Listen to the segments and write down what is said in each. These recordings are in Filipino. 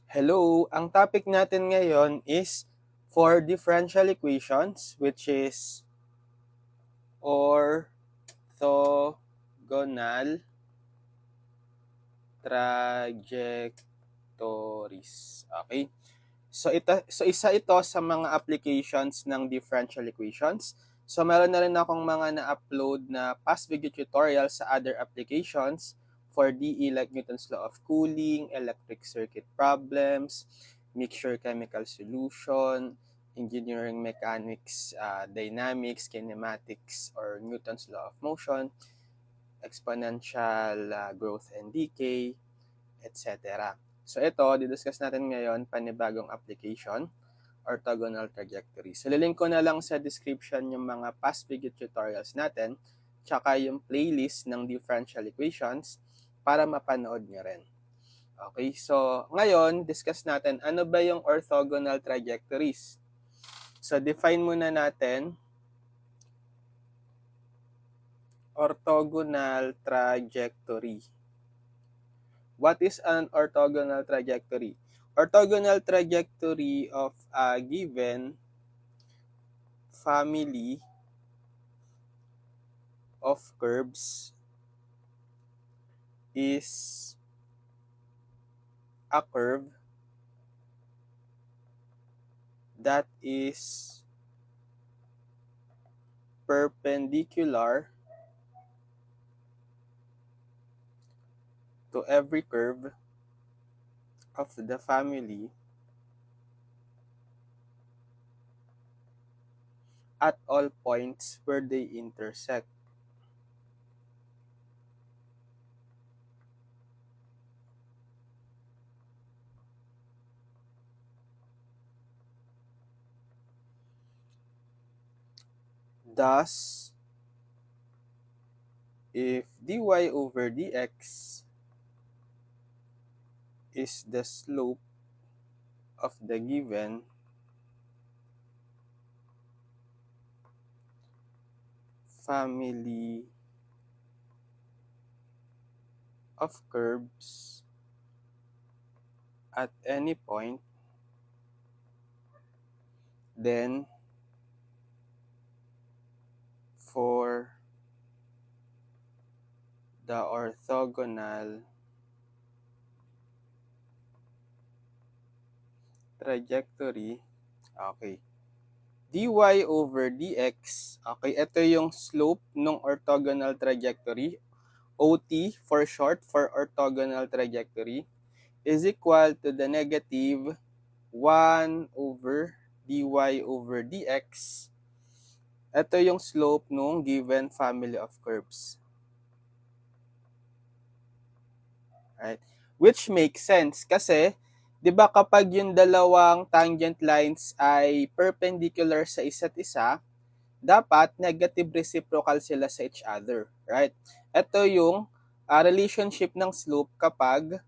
Hello, ang topic natin ngayon is for differential equations, which is orthogonal trajectories. Okay? So isa ito sa mga applications ng differential equations. So meron na rin akong mga na-upload na past video tutorials sa other applications for DE like Newton's law of cooling, electric circuit problems, mixture chemical solution, engineering mechanics, dynamics, kinematics, or Newton's law of motion, exponential growth and decay, etc. So ito, didiscuss natin ngayon panibagong application, orthogonal trajectory. So lilink ko na lang sa description yung mga past video tutorials natin, tsaka yung playlist ng differential equations para mapanood nyo rin. Okay, so ngayon, discuss natin ano ba yung orthogonal trajectories. So define muna natin orthogonal trajectory. What is an orthogonal trajectory? Orthogonal trajectory of a given family of curves is a curve that is perpendicular to every curve of the family at all points where they intersect. Thus, if dy over dx is the slope of the given family of curves at any point, then for the orthogonal trajectory, okay, dy over dx, okay, ito yung slope ng orthogonal trajectory, OT for short, for orthogonal trajectory, is equal to the negative 1 over dy over dx. Ito yung slope ng given family of curves. Right? Which makes sense kasi, di ba kapag yung dalawang tangent lines ay perpendicular sa isa't isa, dapat negative reciprocal sila sa each other. Right? Ito yung relationship ng slope kapag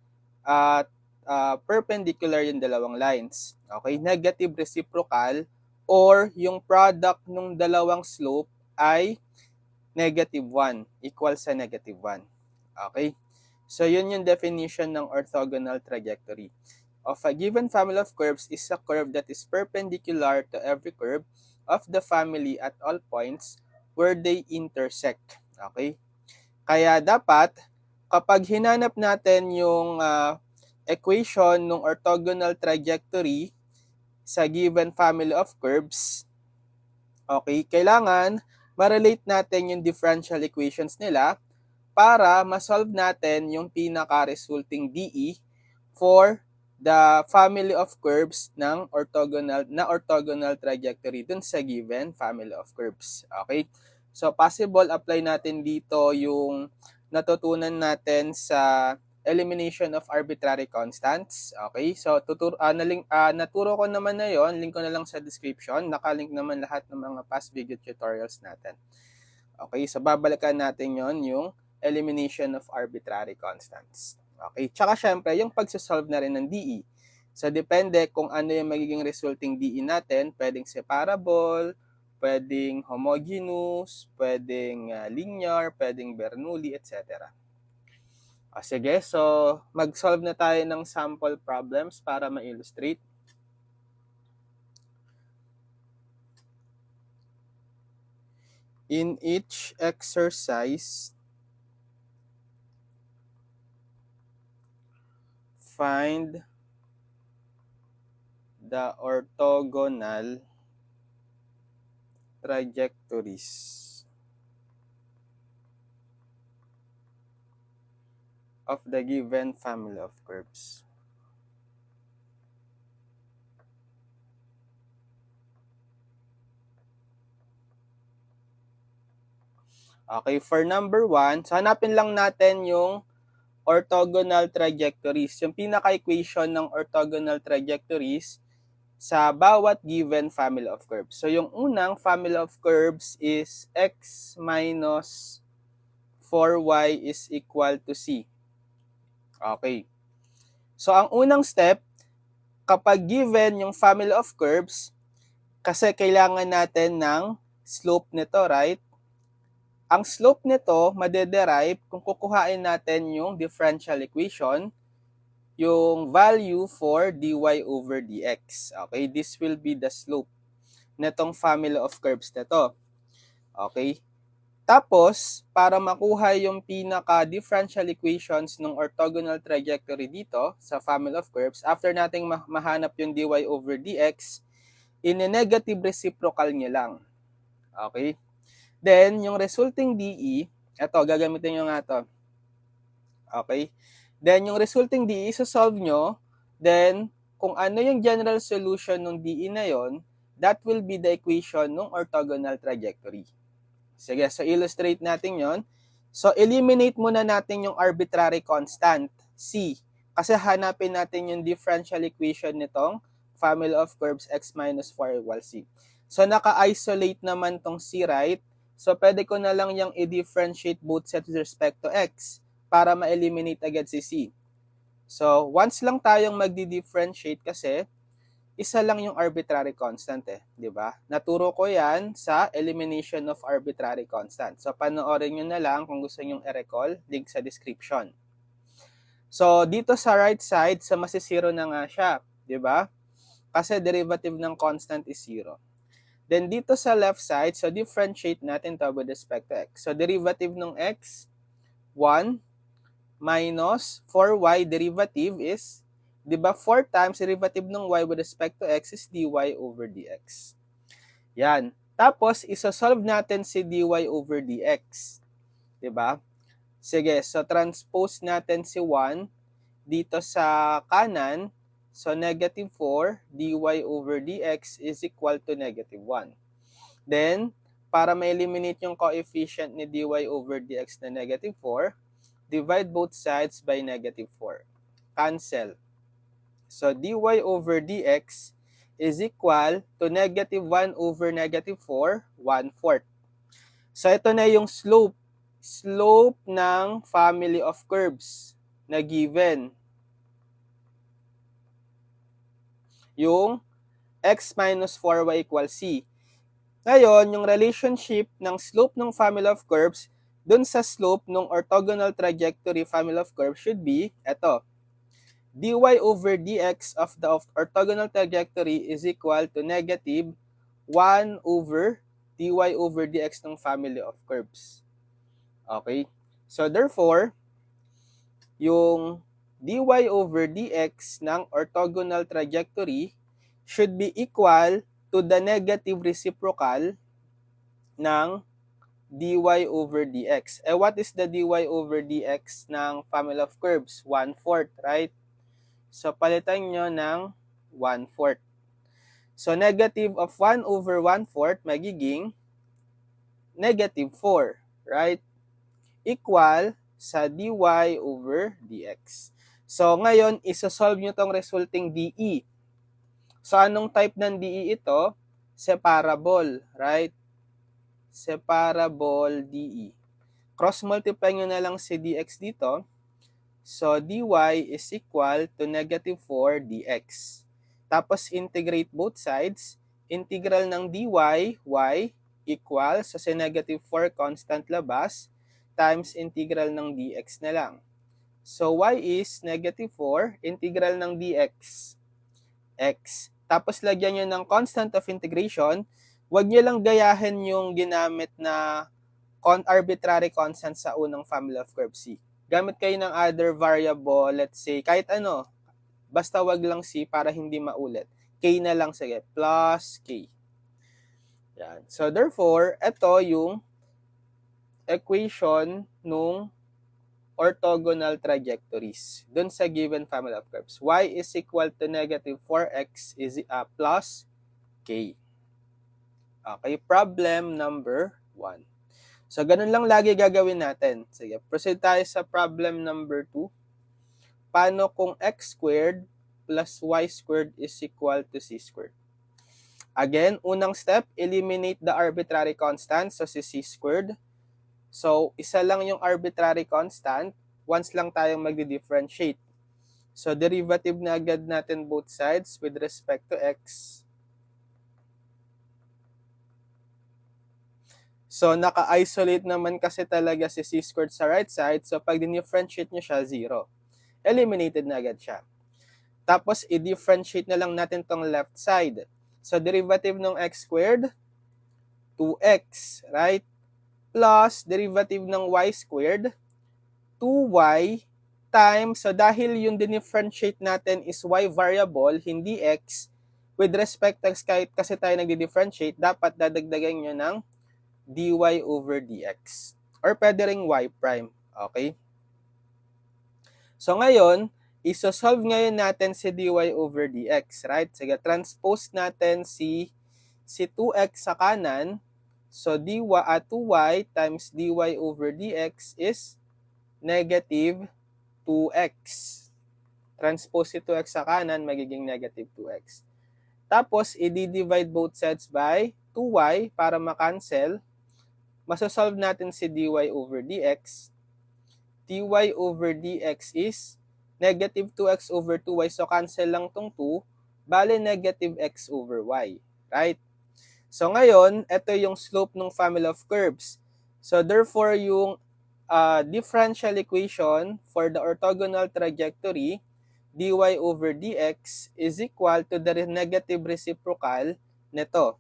perpendicular yung dalawang lines. Okay? Negative reciprocal or yung product ng dalawang slope ay negative 1, equal sa negative 1. Okay? So, yun yung definition ng orthogonal trajectory. Of a given family of curves is a curve that is perpendicular to every curve of the family at all points where they intersect. Okay? Kaya dapat, kapag hinanap natin yung equation ng orthogonal trajectory sa given family of curves, okay, kailangan ma-relate natin yung differential equations nila para ma-solve natin yung pinaka-resulting DE for the family of curves ng orthogonal trajectory dun sa given family of curves. Okay? So, possible apply natin dito yung natutunan natin sa elimination of arbitrary constants. Okay? So, naturo ko naman na yon, link ko na lang sa description. Nakalink naman lahat ng mga past video tutorials natin. Okay? So, babalikan natin yon, yung elimination of arbitrary constants. Okay? Tsaka syempre, yung pagsasolve na rin ng DE. So, depende kung ano yung magiging resulting DE natin. Pwedeng separable, pwedeng homogeneous, pwedeng linear, pwedeng Bernoulli, etc. Sige, so mag-solve na tayo ng sample problems para ma-illustrate. In each exercise, find the orthogonal trajectories of the given family of curves. Okay, for number 1, so hanapin lang natin yung orthogonal trajectories, yung pinaka-equation ng orthogonal trajectories sa bawat given family of curves. So yung unang family of curves is x minus 4y is equal to c. Okay. So ang unang step, kapag given yung family of curves, kasi kailangan natin ng slope nito, right? Ang slope nito, madederive kung kukuhain natin yung differential equation, yung value for dy over dx. Okay, this will be the slope netong family of curves nito. Okay? Tapos, para makuha yung pinaka-differential equations ng orthogonal trajectory dito sa family of curves, after nating mahanap yung dy over dx, in-negative reciprocal nyo lang. Okay? Then, yung resulting DE, eto, gagamitin nyo nga to. Okay? Then, yung resulting DE, solve nyo. Then, kung ano yung general solution ng DE na yon, that will be the equation ng orthogonal trajectory. Sige, so illustrate natin yon. So, eliminate muna natin yung arbitrary constant, C. Kasi hanapin natin yung differential equation nitong family of curves x minus 4 equals C. So, naka-isolate naman tong C, right? So, pwede ko na lang yung i-differentiate both sets with respect to x para ma-eliminate agad si C. So, once lang tayong magdi-differentiate kasi, isa lang yung arbitrary constant di ba? Naturo ko yan sa elimination of arbitrary constant. So, panoorin nyo na lang kung gusto nyo i-recall, link sa description. So, dito sa right side, sa masisiro na nga siya, di ba? Kasi derivative ng constant is 0. Then, dito sa left side, so differentiate natin to with respect to x. So, derivative ng x, 1 minus 4y derivative is, di ba, 4 times derivative ng y with respect to x is dy over dx. Yan. Tapos, isosolve natin si dy over dx. Di ba? Sige, so transpose natin si 1 dito sa kanan. So, negative 4 dy over dx is equal to negative 1. Then, para ma-eliminate yung coefficient ni dy over dx na negative 4, divide both sides by negative 4. Cancel. So, dy over dx is equal to negative 1 over negative 4, 1/4. So, ito na yung slope. Slope ng family of curves na given. Yung x minus 4y equals c. Ngayon, yung relationship ng slope ng family of curves dun sa slope ng orthogonal trajectory family of curves should be, eto, dy over dx of the orthogonal trajectory is equal to negative 1 over dy over dx ng family of curves. Okay? So, therefore, yung dy over dx ng orthogonal trajectory should be equal to the negative reciprocal ng dy over dx. What is the dy over dx ng family of curves? 1/4, right? So, palitan nyo ng 1/4. So, negative of 1 over 1/4 magiging negative 4, right? Equal sa dy over dx. So, ngayon, isosolve nyo tong resulting DE. So, anong type ng DE ito? Separable, right? Separable DE. Cross-multiply nyo na lang si dx dito. So, dy is equal to negative 4 dx. Tapos, integrate both sides. Integral ng dy, y, equal, so si negative 4 constant labas, times integral ng dx na lang. So, y is negative 4, integral ng dx, x. Tapos, lagyan nyo ng constant of integration. Huwag nyo lang gayahin yung ginamit na arbitrary constant sa unang family of curve C. Gamit kayo ng other variable, let's say, kahit ano, basta wag lang C para hindi maulit. K na lang, sige, plus K. Yan. So, therefore, ito yung equation nung orthogonal trajectories dun sa given family of curves. Y is equal to negative 4x is plus K. Okay, problem number 1. So, ganun lang lagi gagawin natin. Sige, proceed tayo sa problem number 2. Paano kung x squared plus y squared is equal to c squared? Again, unang step, eliminate the arbitrary constant. So, si c squared. So, isa lang yung arbitrary constant. Once lang tayong magdi-differentiate. So, derivative na agad natin both sides with respect to x. So, naka-isolate naman kasi talaga si c squared sa right side. So, pag din-differentiate nyo siya, 0. Eliminated na agad siya. Tapos, i-differentiate na lang natin tong left side. So, derivative ng x squared, 2x, right? Plus, derivative ng y squared, 2y times, so dahil yung dinifferentiate natin is y variable, hindi x, with respect to x, kahit kasi tayo nagdi-differentiate, dapat dadagdagan nyo ng dy over dx. Or pwede ring y prime. Okay? So ngayon, isosolve ngayon natin si dy over dx, right? Sige, transpose natin si 2x sa kanan. So 2y times dy over dx is negative 2x. Transpose si 2x sa kanan, magiging negative 2x. Tapos, i-divide both sides by 2y para makancel. Masasolve natin si dy over dx. dy over dx is negative 2x over 2y. So, cancel lang tong 2. Bale, negative x over y. Right? So, ngayon, ito yung slope ng family of curves. So, therefore, yung differential equation for the orthogonal trajectory dy over dx is equal to the negative reciprocal nito,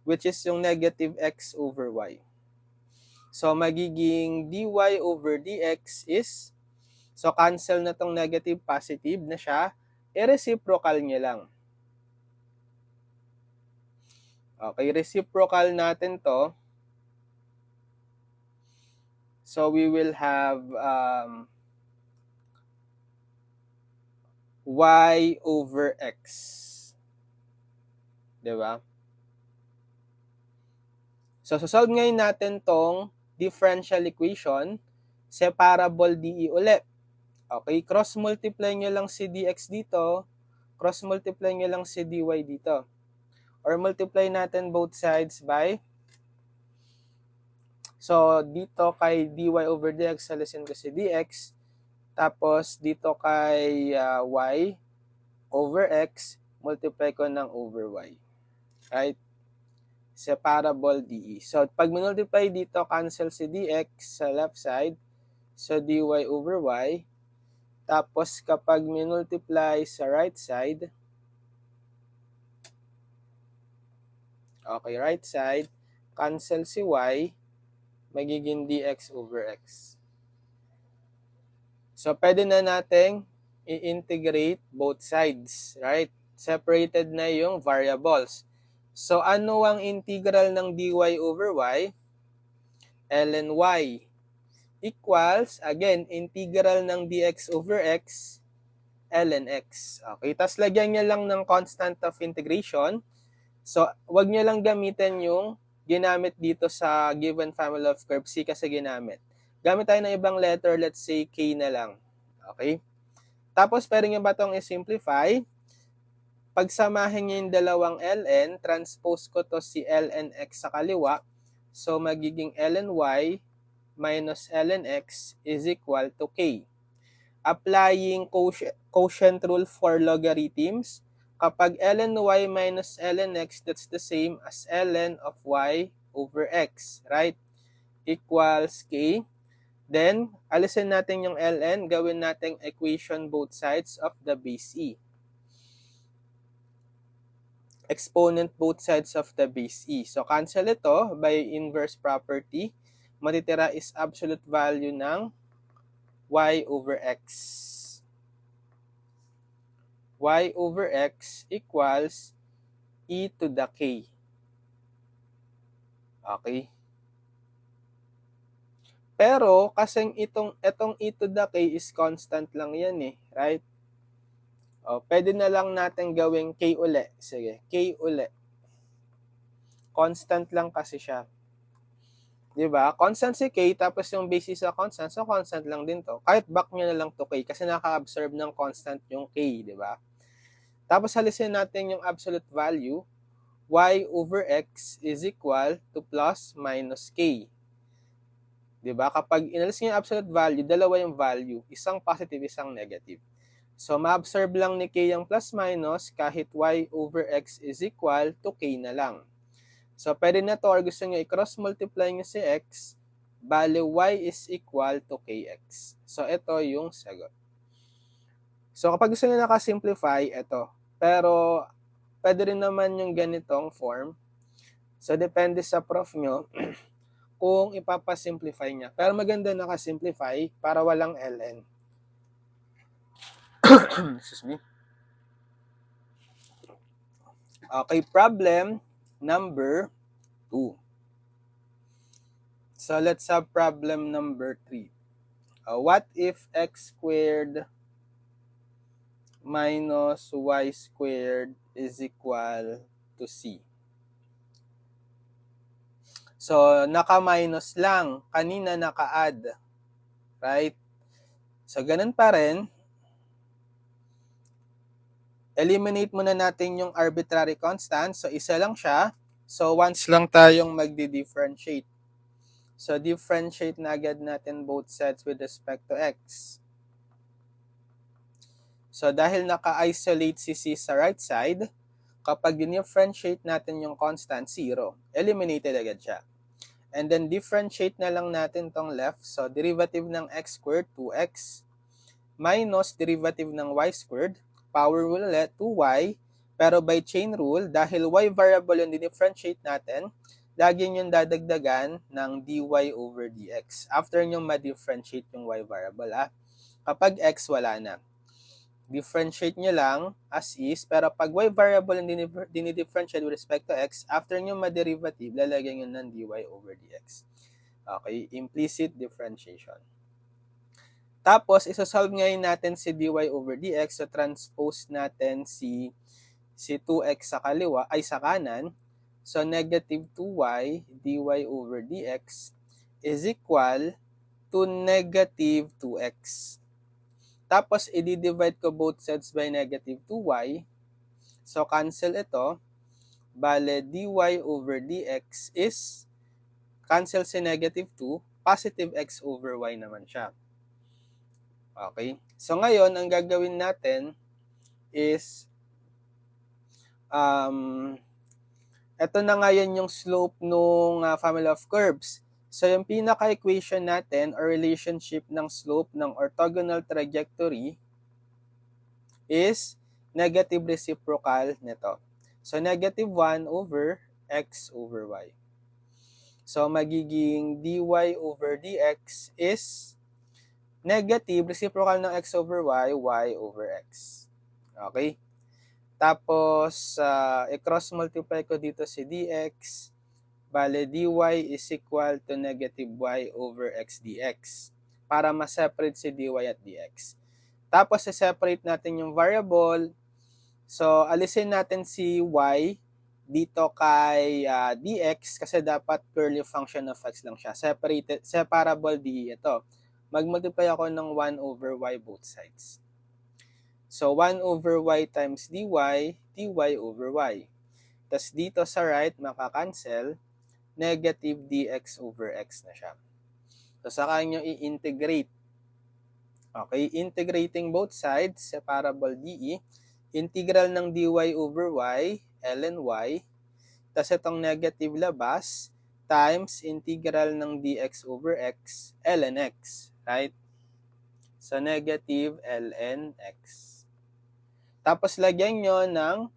which is yung negative x over y. So, magiging dy over dx is, so cancel na tong negative, positive na siya, i-reciprocal niya lang. Okay, reciprocal natin to. So, we will have y over x. Diba? So, solve ngayon natin tong differential equation, separable dE ulit. Okay, cross-multiply nyo lang si dx dito, cross-multiply nyo lang si dy dito. Or multiply natin both sides by, so dito kay dy over dx, salisin ko si dx, tapos dito kay y over x, multiply ko ng over y. Right? Separable dE. So, pag multiply dito, cancel si dx sa left side. So, dy over y. Tapos, kapag multiply sa right side, okay, right side, cancel si y, magiging dx over x. So, pwede na nating i-integrate both sides, right? Separated na yung variables. So, ano ang integral ng dy over y? Ln y equals, again, integral ng dx over x, ln x. Okay, tapos lagyan niya lang ng constant of integration. So, wag niya lang gamitin yung ginamit dito sa given family of curve C kasi ginamit. Gamit tayo ng ibang letter, let's say k na lang. Okay? Tapos, pwede nyo ba itong i-simplify? Pagsamahin nyo yung dalawang ln, transpose ko to si ln x sa kaliwa. So, magiging ln y minus ln x is equal to k. Applying quotient rule for logarithms, kapag ln y minus ln x, that's the same as ln of y over x, right? Equals k. Then, alisin natin yung ln, gawin natin equation both sides of the base e. Exponent both sides of the base e. So, cancel ito by inverse property. Matitira is absolute value ng y over x. Y over x equals e to the k. Okay? Pero, kasing itong e to the k is constant lang yan eh. Right? O, pwede na lang natin gawing k uli. Sige, k uli. Constant lang kasi siya. Diba? Constant si k, tapos yung basis sa constant, so constant lang din to. Kahit back nyo na lang to k, kasi naka-absorb ng constant yung k, diba? Tapos halisin natin yung absolute value, y over x is equal to plus minus k. Diba? Kapag inalis nyo yung absolute value, dalawa yung value. Isang positive, isang negative. So, ma-absorb lang ni k yung plus minus kahit y over x is equal to k na lang. So, pwede na to or gusto nyo i-cross multiply nyo si x, bale y is equal to kx. So, ito yung sagot. So, kapag gusto nyo nakasimplify, ito. Pero, pwede rin naman yung ganitong form. So, depende sa prof nyo kung ipapasimplify niya. Pero maganda nakasimplify para walang ln. Excuse me. Okay, problem number 2. So, let's have problem number 3. What if x squared minus y squared is equal to c? So, naka-minus lang. Kanina naka-add. Right? So, ganun pa rin. Eliminate muna natin yung arbitrary constant. So, isa lang siya. So, once lang tayong magdi-differentiate. So, differentiate na agad natin both sides with respect to x. So, dahil naka-isolate si c sa right side, kapag differentiate natin yung constant, 0. Eliminated agad siya. And then, differentiate na lang natin tong left. So, derivative ng x squared, 2x, minus derivative ng y squared, power rule ulit, 2y, pero by chain rule, dahil y variable yung differentiate natin, lagi yung dadagdagan ng dy over dx. After nyo ma-differentiate yung y variable, kapag x, wala na. Differentiate nyo lang as is, pero pag y variable yung dinidifferentiate with respect to x, after nyo ma-derivative, lalagyan nyo ng dy over dx. Okay, implicit differentiation. Tapos, isosolve ngayon natin si dy over dx. So, transpose natin si 2x sa kaliwa, ay sa kanan. So, negative 2y dy over dx is equal to negative 2x. Tapos, i-divide ko both sides by negative 2y. So, cancel ito. Bale, dy over dx is, cancel si negative 2, positive x over y naman siya. Okay? So, ngayon, ang gagawin natin is, ito na ngayon yung slope ng family of curves. So, yung pinaka-equation natin or relationship ng slope ng orthogonal trajectory is negative reciprocal nito. So, negative 1 over x over y. So, magiging dy over dx is negative reciprocal ng x over y, y over x. Okay? Tapos, i-cross multiply ko dito si dx. Bale, dy is equal to negative y over x dx. Para ma-separate si dy at dx. Tapos, i-separate natin yung variable. So, alisin natin si y dito kay dx kasi dapat purely function of x lang siya. Separable d ito. Mag-multiply ako ng 1 over y both sides. So, 1 over y times dy, dy over y. Tapos dito sa right, makakancel, negative dx over x na siya. So, saka nyo i-integrate. Okay, integrating both sides, separable de, integral ng dy over y, ln y, tapos itong negative labas, times integral ng dx over x, ln x, right? So, negative ln x. Tapos, lagyan nyo ng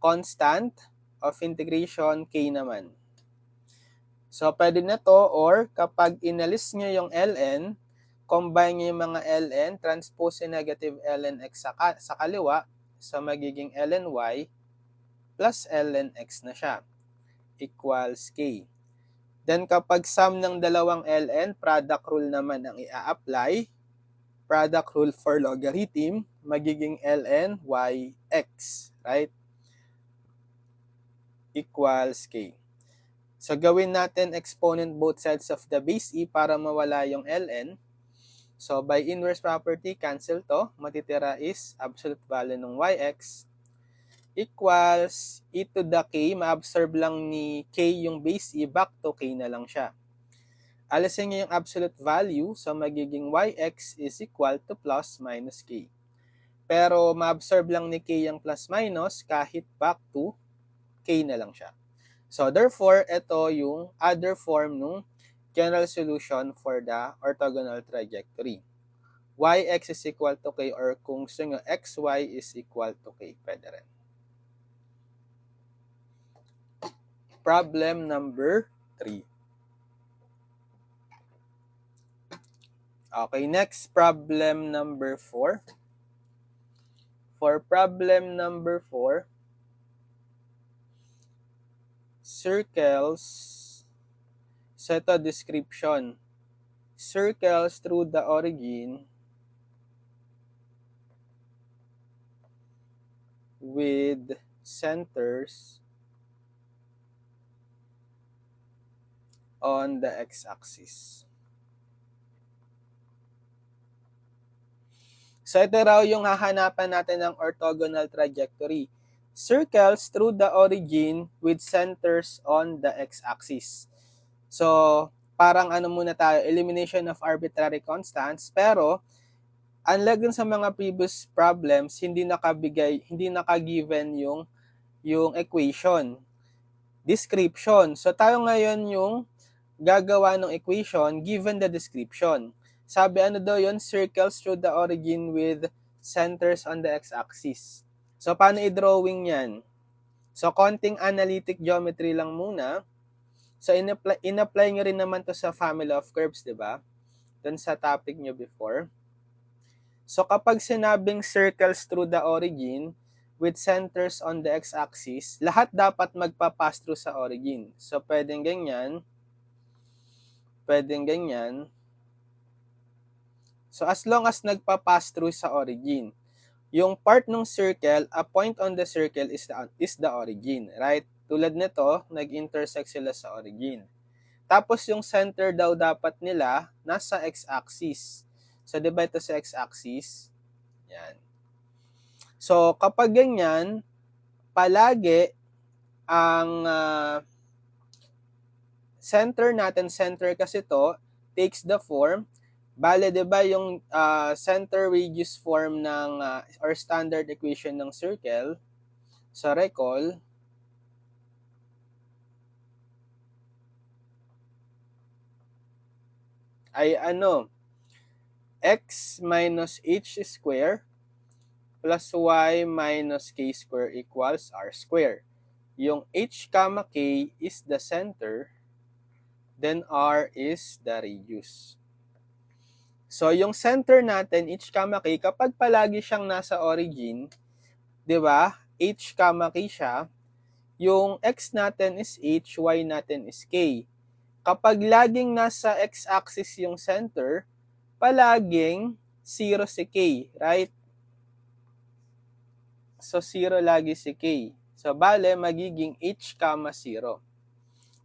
constant of integration k naman. So, pwede na to, or kapag inalis nyo yung ln, combine nyo yung mga ln, transpose yung negative ln x sa kaliwa, so magiging ln y plus ln x na siya, equals k. Then, kapag sum ng dalawang ln, product rule naman ang i-apply. Product rule for logarithm, magiging ln y x, right? Equals k. So, gawin natin exponent both sides of the base e para mawala yung ln. So, by inverse property, cancel to. Matitira is absolute value ng yx equals e to the k. Ma-absorb lang ni k yung base e, back to k na lang siya. Alisin niyo yung absolute value, so magiging yx is equal to plus minus k. Pero ma-absorb lang ni k yung plus minus kahit back to k na lang siya. So, therefore, ito yung other form ng general solution for the orthogonal trajectory. Yx is equal to k, or kung gusto nyo, xy is equal to k. Pwede rin. Problem number 3. Okay, next, problem number 4. For problem number 4, circles, so ito description, circles through the origin with centers on the x-axis. So ito raw yung hahanapan natin ng orthogonal trajectory. Circles through the origin with centers on the x-axis. So, parang ano muna tayo, elimination of arbitrary constants, pero unlike dun sa mga previous problems, hindi naka-given yung equation. Description. So, tayo ngayon yung gagawa ng equation given the description. Sabi ano daw yun? Circles through the origin with centers on the x-axis. So, paano i-drawing yan? So, konting analytic geometry lang muna. So, in-apply nyo rin naman to sa family of curves, di ba? Dun sa topic nyo before. So, kapag sinabing circles through the origin with centers on the x-axis, lahat dapat magpa-pass through sa origin. So, pwedeng ganyan. Pwedeng ganyan. So, as long as nagpa-pass through sa origin, yung part ng circle, a point on the circle is the origin, right? Tulad nito, nag-intersect sila sa origin. Tapos yung center daw dapat nila nasa x-axis. So, diba ito sa x-axis? Yan. So, kapag ganyan, palagi ang center natin, center kasi to, takes the form. Bale, diba yung center radius form ng or standard equation ng circle, so recall, ay ano, x minus h square plus y minus k square equals r square. Yung h comma k is the center, then r is the radius. So, yung center natin, h comma k, kapag palagi siyang nasa origin, di ba? H comma k siya, yung x natin is h, y natin is k. Kapag laging nasa x-axis yung center, palaging 0 si k, right? So, 0 lagi si k. So, bale, magiging h comma 0.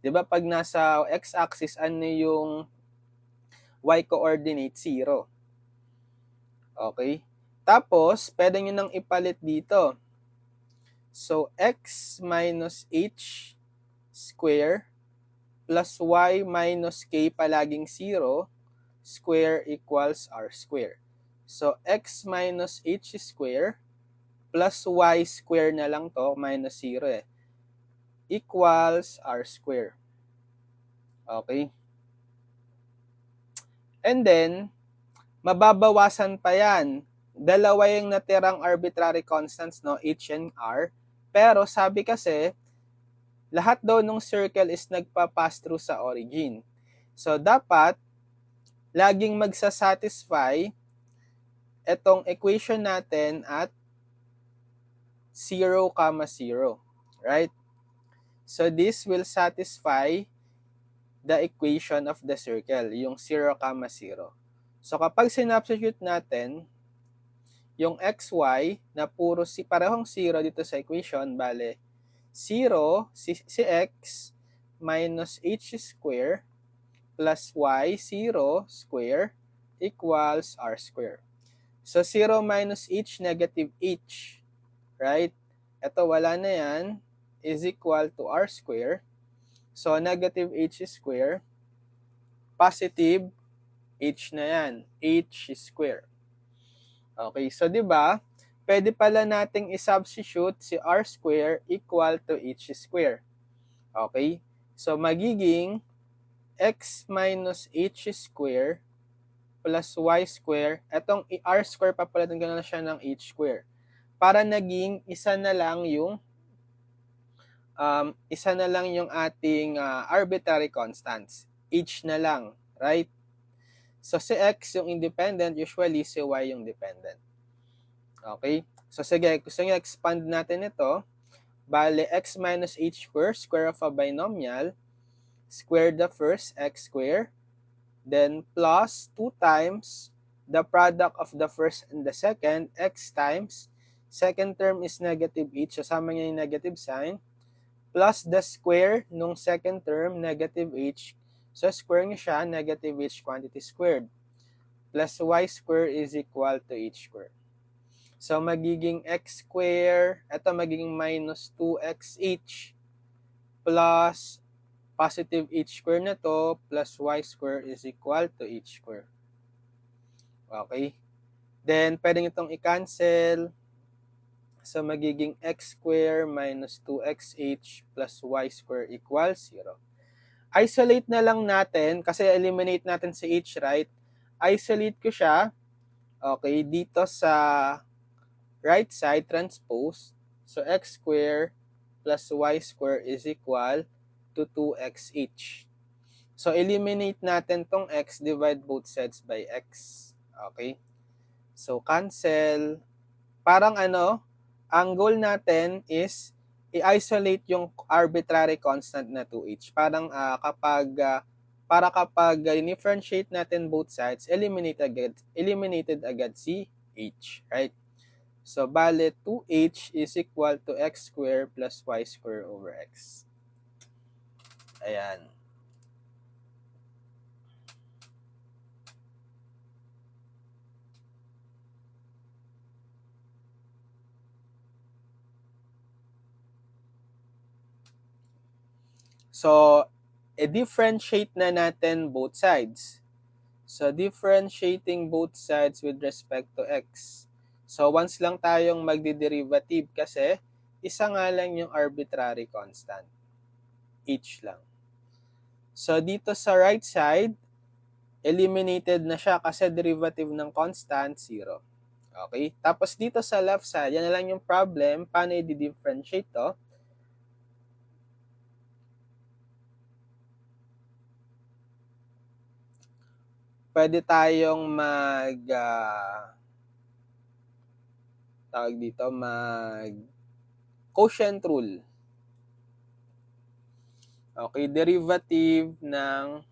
Di ba? Pag nasa x-axis, ano yung y-coordinate? 0. Okay? Tapos, pwede nyo nang ipalit dito. So, x minus h square plus y minus k palaging 0 square equals r square. So, x minus h square plus y square na lang to, minus 0 equals r square. Okay? And then, mababawasan pa yan. Dalawa yung natirang arbitrary constants, no? H and R. Pero sabi kasi, lahat daw ng circle is nagpa-pass through sa origin. So, dapat, laging magsasatisfy itong equation natin at 0, 0. Right? So, this will satisfy the equation of the circle, yung 0, 0. So, kapag sinubstitute natin, yung xy na puro parehong 0 dito sa equation, bale, 0, si x, minus h square, plus y, 0 square, equals r square. So, 0 minus h, negative h. Right? Ito, wala na yan, is equal to r square. So, negative h square, positive h na yan, h square. Okay, so 'di ba? Pwede pala nating i-substitute si r square equal to h square. Okay? So magiging x minus h square plus y square. Etong r square papalitan ko na siya ng h square. Para naging isa na lang yung ating arbitrary constants. H na lang, right? So, si x yung independent, usually si y yung dependent. Okay? So, sige, gusto nyo expand natin ito. Bale, x minus h square, square of a binomial, square the first, x square, then plus 2 times the product of the first and the second, x times, second term is negative h, so sama niya yung negative sign, plus the square nung second term, negative h, so square niya siya, negative h quantity squared, plus y square is equal to h square. So, magiging x square, ito magiging minus 2xh, plus positive h square na to, plus y square is equal to h square. Okay? Then, pwede nyo itong i-cancel. So, magiging x square minus 2xh plus y square equals 0. Isolate na lang natin, kasi eliminate natin si h, right? Isolate ko siya, okay, dito sa right side, transpose. So, x square plus y square is equal to 2xh. So, eliminate natin tong x, divide both sides by x. Okay? So, cancel. Parang ang goal natin is i-isolate yung arbitrary constant na 2h. Parang kapag differentiate natin both sides, eliminated agad si h, right? So, bale 2h is equal to x square plus y square over x. Ayan. So, i-differentiate na natin both sides. So, differentiating both sides with respect to x. So, once lang tayong magdi-derivative kasi isa nga lang yung arbitrary constant. H lang. So, dito sa right side, eliminated na siya kasi derivative ng constant, 0. Okay? Tapos dito sa left side, yan na lang yung problem. Paano i-differentiate to? Pwede tayong quotient rule. Okay, derivative ng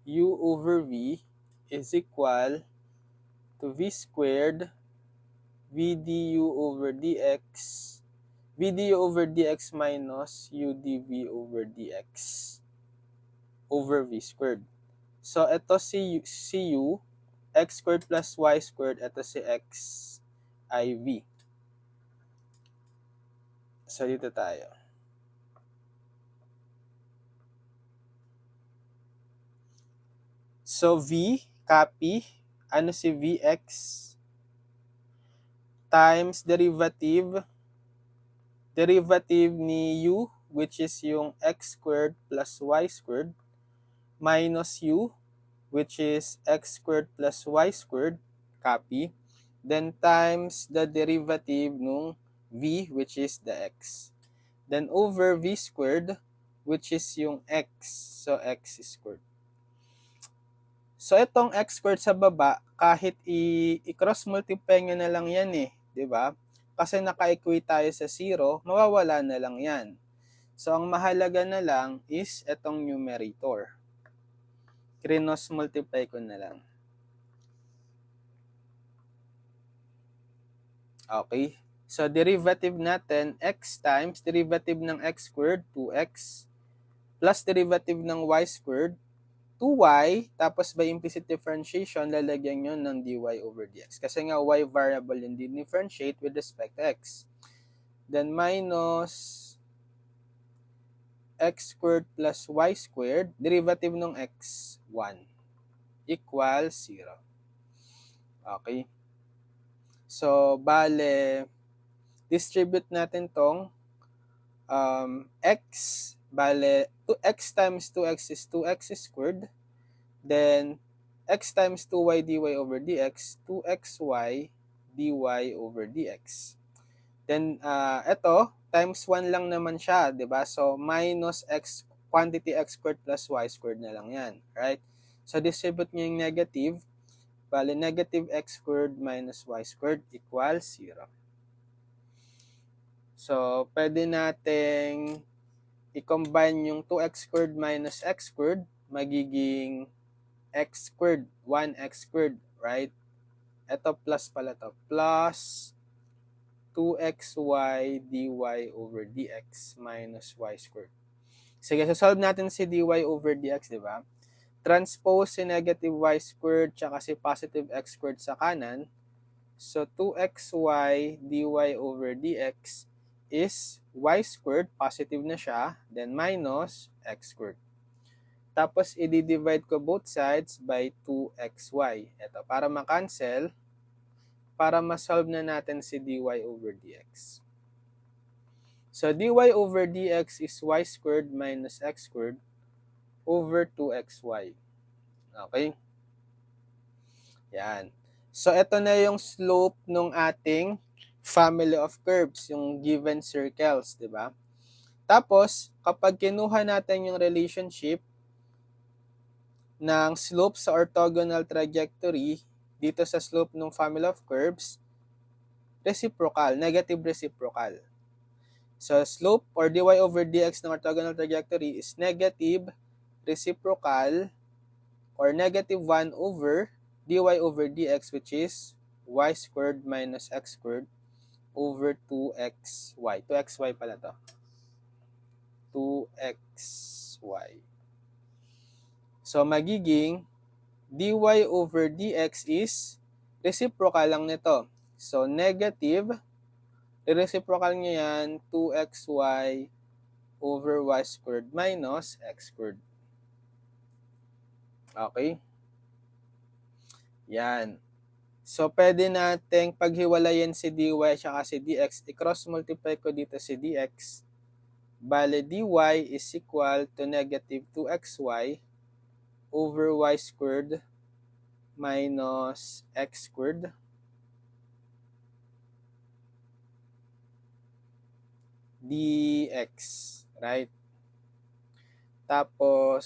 u over v is equal to v squared v du over dx, v du over dx minus u dv over dx over v squared. So, ito si u, x squared plus y squared, ito si x iv. So, dito tayo. So, v, copy, ano si vx times derivative ni u which is yung x squared plus y squared, minus u, which is x squared plus y squared, copy, then times the derivative nung v, which is the x. Then over v squared, which is yung x, so x squared. So itong x squared sa baba, kahit i-cross multiply nyo na lang yan eh, di ba? Kasi naka-equate tayo sa 0, mawawala na lang yan. So ang mahalaga na lang is itong numerator. Cross multiply ko na lang. Okay. So derivative natin, x times derivative ng x squared, 2x, plus derivative ng y squared, 2y, tapos by implicit differentiation, lalagyan nyo ng dy over dx. Kasi nga, y variable yung differentiate with respect to x. Then, minus x squared plus y squared, derivative ng x, 1, equals 0. Okay? So, bale, distribute natin tong x, bale, 2x times 2x is 2x squared. Then, x times 2y dy over dx, 2xy dy over dx. Then, ito, times 1 lang naman siya, di ba? So, minus x, quantity x squared plus y squared na lang yan, right? So, distribute nyo yung negative. Bale, negative x squared minus y squared equals 0. So, pwede nating i-combine yung 2x squared minus x squared, magiging x squared, 1x squared, right? Ito plus pala to, plus 2xy dy over dx minus y squared. Sige, so solve natin si dy over dx, di ba? Transpose si negative y squared tsaka si positive x squared sa kanan. So, 2xy dy over dx is y squared, positive na siya, then minus x squared. Tapos, i-divide ko both sides by 2xy. Ito, para ma-cancel, para ma-solve na natin si dy over dx. So, dy over dx is y squared minus x squared over 2xy. Okay? Yan. So, ito na yung slope ng ating family of curves, yung given circles, di ba? Tapos, kapag kinuha natin yung relationship ng slope sa orthogonal trajectory dito sa slope ng family of curves, reciprocal, negative reciprocal. So, slope or dy over dx ng orthogonal trajectory is negative reciprocal or negative 1 over dy over dx, which is y squared minus x squared over 2xy. 2xy pala to. 2xy. So, magiging dy over dx is reciprocal lang nito. So, negative, reciprocal niya yan, 2xy over y squared minus x squared. Okay? Yan. So, pwede nating paghiwalayan si dy at si dx. I-cross multiply ko dito si dx. Bale, dy is equal to negative 2xy over y squared minus x squared. Dx. Right? Tapos,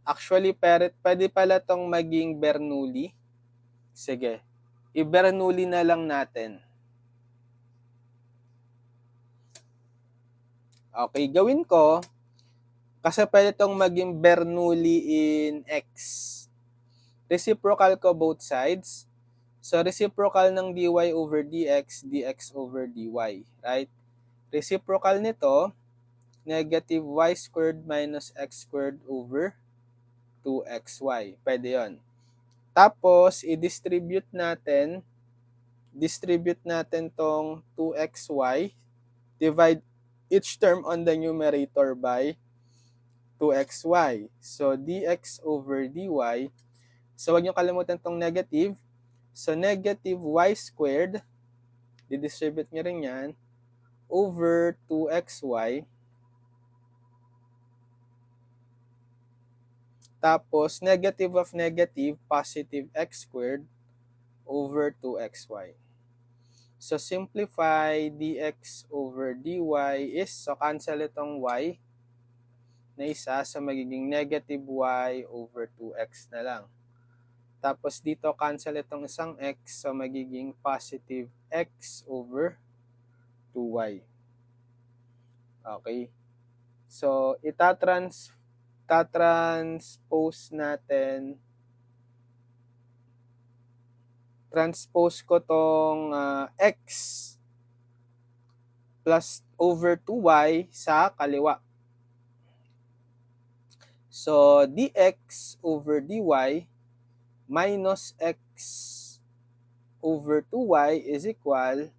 actually, pwede pala tong maging Bernoulli. Sige. I-Bernoulli na lang natin. Okay, gawin ko. Kasi pwede tong maging Bernoulli in x. Reciprocal ko both sides. So, reciprocal ng dy over dx, dx over dy. Right? Reciprocal nito, negative y squared minus x squared over 2xy. Pwede yon. Tapos, i-distribute natin tong 2xy, divide each term on the numerator by 2xy. So, dx over dy. So, huwag nyo kalimutan tong negative. So, negative y squared Didistribute nyo rin yan over 2xy. Tapos, negative of negative, positive x squared over 2xy. So, simplify dx over dy is, so cancel itong y na isa, so magiging negative y over 2x na lang. Tapos dito cancel itong isang x, so magiging positive x over 2y. Okay. So itatranspose natin, transpose ko tong x plus over 2y sa kaliwa. So dx over dy minus x over 2y is equal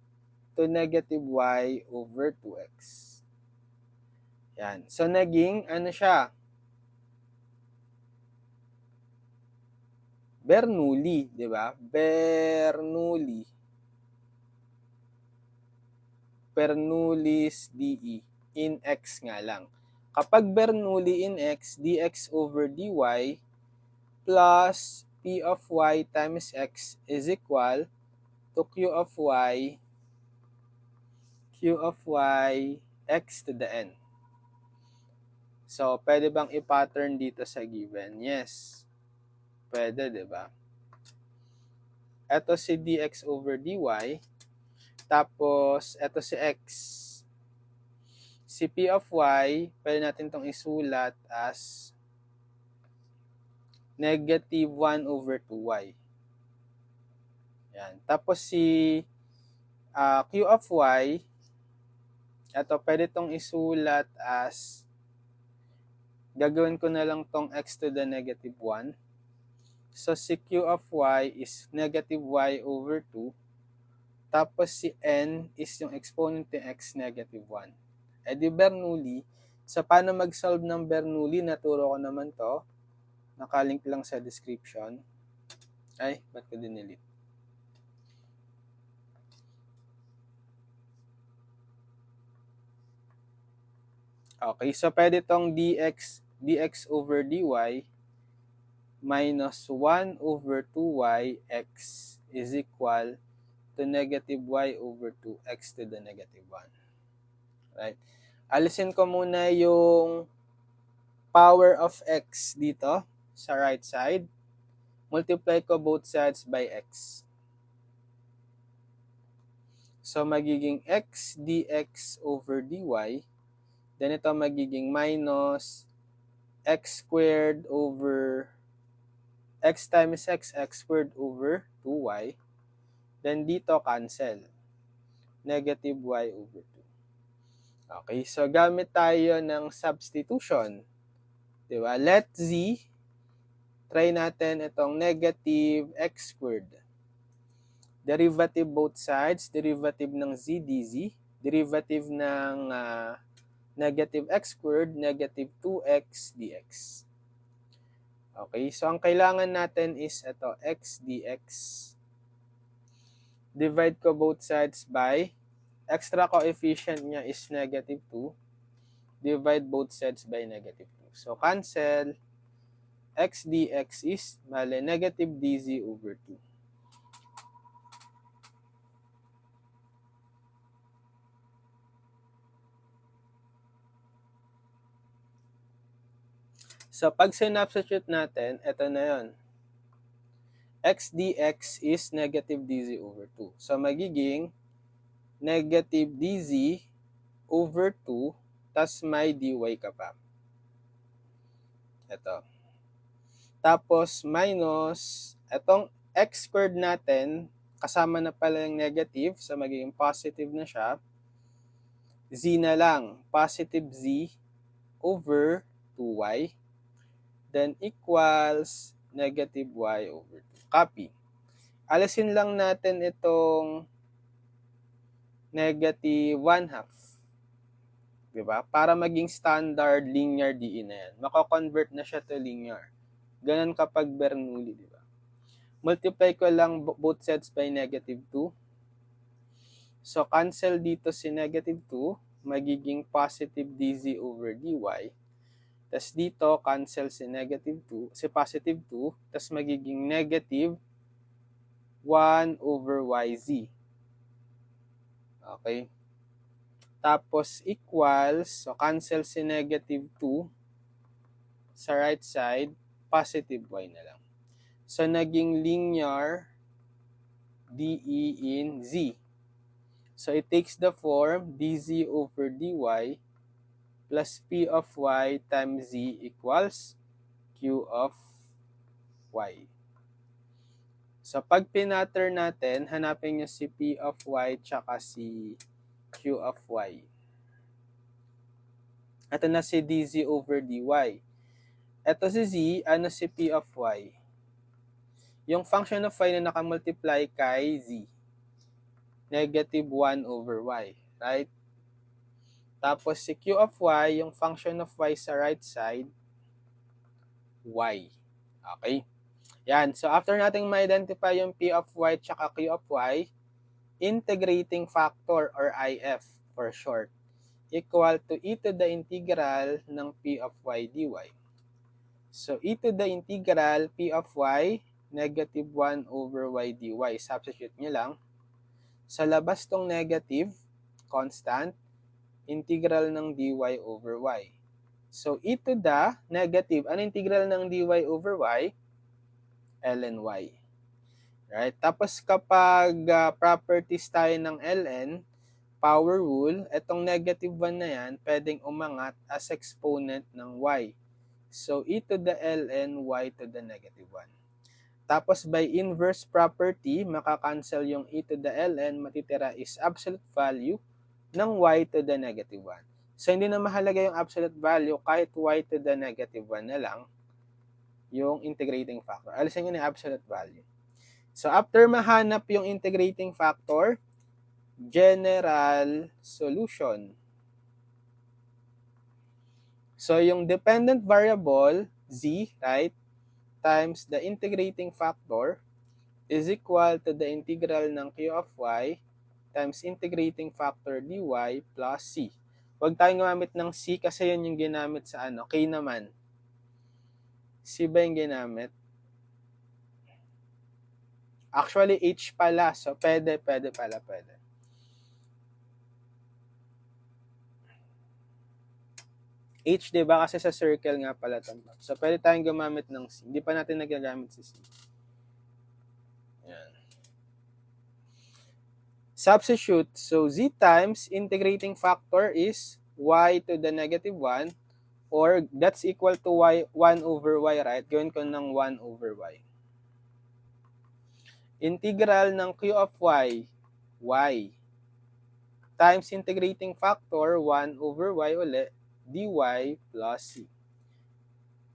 to negative y over 2x. Yan. So, naging, ano siya? Bernoulli, di ba? Bernoulli's dE in x nga lang. Kapag Bernoulli in x, dx over dy plus p of y times x is equal to q of y x to the n. So, pwede bang i-pattern dito sa given? Yes. Pwede, di ba? Ito si dx over dy. Tapos, ito si x. Si p of y, pwede natin itong isulat as negative 1 over 2y. Yan. Tapos si q of y, ito pwede itong isulat as, gagawin ko na lang itong x to the negative 1. So si q of y is negative y over 2. Tapos si n is yung exponent ng x negative 1. Eh di Bernoulli, sa paano mag-solve ng Bernoulli, naturo ko naman to. Nakalink lang sa description. Ay, ba't ko dinilit? Okay, so pwede tong dx over dy minus 1 over 2y x is equal to negative y over 2x to the negative 1. Right? Alisin ko muna yung power of x dito sa right side. Multiply ko both sides by x. So, magiging x dx over dy. Then, ito magiging minus x squared over x times x squared over 2y. Then, dito cancel. Negative y over 2. Okay, so gamit tayo ng substitution. Diba? Let z, try natin itong negative x squared. Derivative both sides, derivative ng z dz, derivative ng negative x squared, negative 2x dx. Okay, so ang kailangan natin is ito, x dx. Divide ko both sides by, extra coefficient niya is negative 2. Divide both sides by negative 2. So, cancel. X dx is, negative dz over 2. So, pag sinubstitute natin, ito na yun. X dx is negative dz over 2. So, magiging negative dz over 2, tas may dy ka pa. Ito. Tapos, minus, itong x squared natin, kasama na pala yung negative, so magiging positive na siya. Z na lang, positive z over 2y. Then, equals negative y over 2. Copy. Alisin lang natin itong negative 1/2. Diba? Para maging standard linear DE na yan. Mako-convert na siya to linear. Ganun kapag Bernoulli, diba? Multiply ko lang both sides by negative 2. So, cancel dito si negative 2, magiging positive dz over dy. Tapos dito, cancel si negative 2, si positive 2, tapos magiging negative 1 over yz. Okay? Tapos equals, so cancel si negative 2 sa right side, positive y na lang. So, naging linear dE in z. So, it takes the form dz over dy plus p of y times z equals q of y. So, pag pinatter natin, hanapin nyo si p of y tsaka si q of y. Ito na si dz over dy. Ito si z, ano si p of y? Yung function of y na nakamultiply kay z. Negative 1 over y. Right? Tapos si q of y, yung function of y sa right side, y. Okay? Yan. So, after nating ma-identify yung p of y tsaka q of y, integrating factor or IF for short, equal to e to the integral ng p of y dy. So, e to the integral p of y, negative 1 over y dy. Substitute nyo lang. Sa labas tong negative, constant, integral ng dy over y. So, e to the negative, ano integral ng dy over y? ln y. Right? Tapos kapag properties tayo ng ln, power rule, itong negative 1 na yan, pwedeng umangat as exponent ng y. So, e to the ln y to the negative 1. Tapos by inverse property, makakancel yung e to the ln, matitira is absolute value ng y to the negative 1. So, hindi na mahalaga yung absolute value, kahit y to the negative 1 na lang, yung integrating factor. Alisin nyo na yung absolute value. So, after mahanap yung integrating factor, general solution. So, yung dependent variable, z, right, times the integrating factor is equal to the integral ng q of y times integrating factor dy plus c. Huwag tayong gumamit ng c kasi yun yung ginamit sa ano, k naman. C ba yung ginamit? Actually, h pala. So, pwede pala. H, diba? Kasi sa circle nga pala ito. So, pwede tayong gumamit ng C. Hindi pa natin nagagamit si C. Yan. Substitute. So, Z times integrating factor is y to the negative 1 or that's equal to y 1 over y, right? Gawin ko ng 1 over y. Integral ng q of y, y. Times integrating factor 1 over y ulit, dy plus c.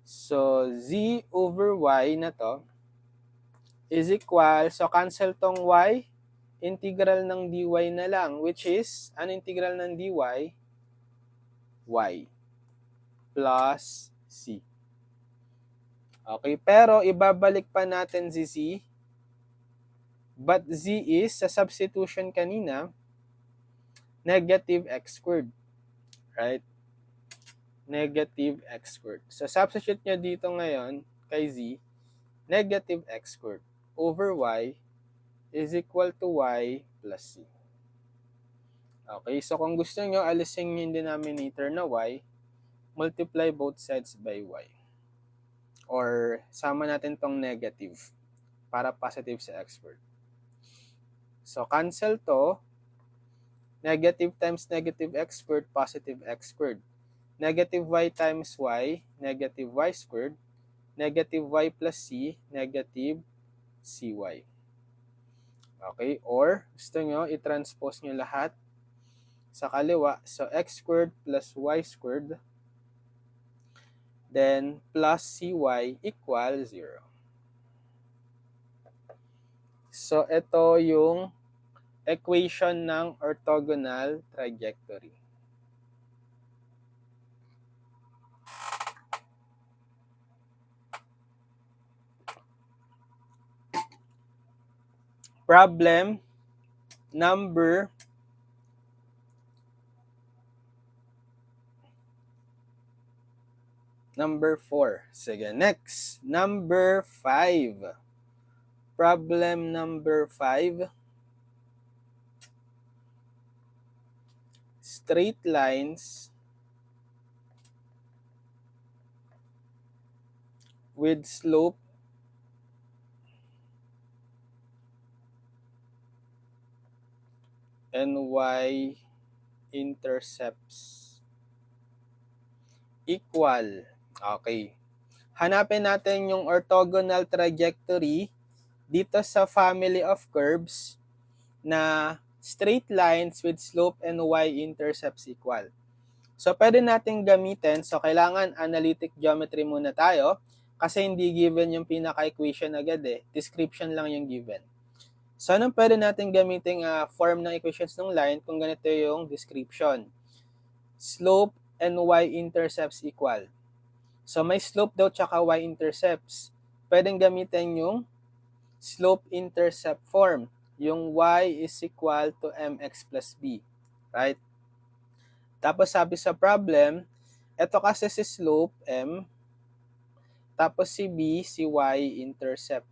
So, z over y na to is equal, so cancel tong y, integral ng dy na lang, which is, ano integral ng dy? Y plus c. Okay, pero ibabalik pa natin si z, but z is, sa substitution kanina, negative x squared. Right? Negative x squared. So, substitute nyo dito ngayon kay z, negative x squared over y is equal to y plus c. Okay, so kung gusto nyo, alisin yung denominator na y, multiply both sides by y. Or, sama natin tong negative para positive sa x squared. So, cancel to, negative times negative x squared, positive x squared. Negative y times y, negative y squared. Negative y plus c, negative cy. Okay, or gusto nyo, i-transpose nyo lahat sa kaliwa. So, x squared plus y squared, then plus cy equal 0. So, ito yung equation ng orthogonal trajectory. Problem number Number 4. Sige, next. Number 5. Problem number 5. Straight lines with slope and y-intercepts equal. Okay. Hanapin natin yung orthogonal trajectory dito sa family of curves na straight lines with slope and y-intercepts equal. So, pwede natin gamitin. So, kailangan analytic geometry muna tayo kasi hindi given yung pinaka-equation agad eh. Description lang yung given. So, anong pwede natin gamitin form ng equations ng line kung ganito yung description? Slope and y-intercepts equal. So, may slope daw tsaka y-intercepts. Pwedeng gamitin yung slope-intercept form. Yung y is equal to mx plus b. Right? Tapos sabi sa problem, ito kasi si slope m, tapos si b, si y-intercept.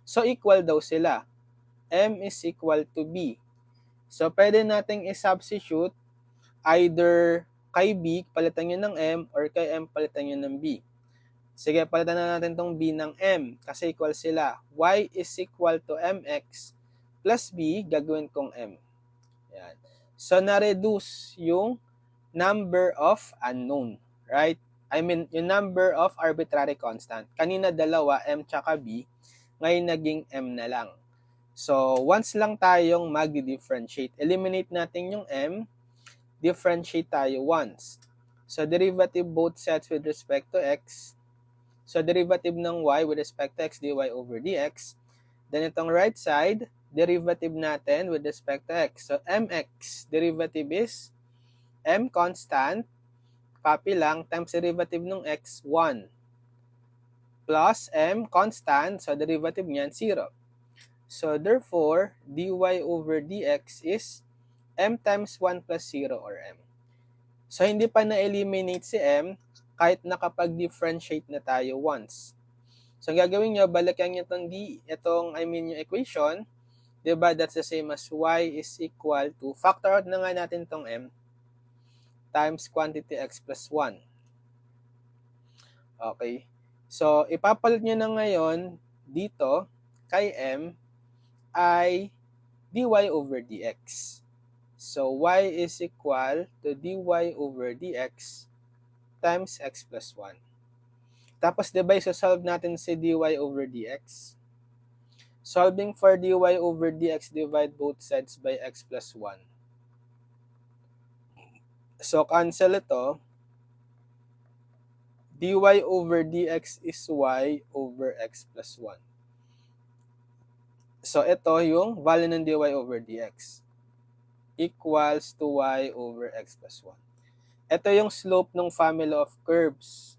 So, equal daw sila. M is equal to b. So, pwede nating i-substitute either kay b, palitan nyo ng m, or kay m, palitan nyo ng b. Sige, palitan na natin tong b ng m kasi equal sila. Y is equal to mx plus b, gagawin kong m. Yan. So, na-reduce yung number of unknown, right? I mean, yung number of arbitrary constant. Kanina dalawa, m tsaka b, ngayon naging m na lang. So, once lang tayong mag-differentiate. Eliminate natin yung m, differentiate tayo once. So, derivative both sets with respect to x. So, derivative ng y with respect to x, dy over dx. Then, itong right side, derivative natin with respect to x. So, mx, derivative is m constant, copy lang, times derivative ng x, 1. Plus m constant, so derivative niyan, 0. So, therefore, dy over dx is m times 1 plus 0 or m. So, hindi pa na-eliminate si m kahit nakapag-differentiate na tayo once. So, ang gagawin nyo, balikan nyo yung equation. Diba? That's the same as y is equal to, factor out na nga natin tong m, times quantity x plus 1. Okay. So, ipapalit nyo na ngayon dito kay m ay dy over dx. So, y is equal to dy over dx times x plus 1. Tapos, diba, solve natin si dy over dx. Solving for dy over dx, divide both sides by x plus 1. So, cancel ito. dy over dx is y over x plus 1. So, ito yung value ng dy over dx. Equals to y over x plus 1. Ito yung slope ng family of curves.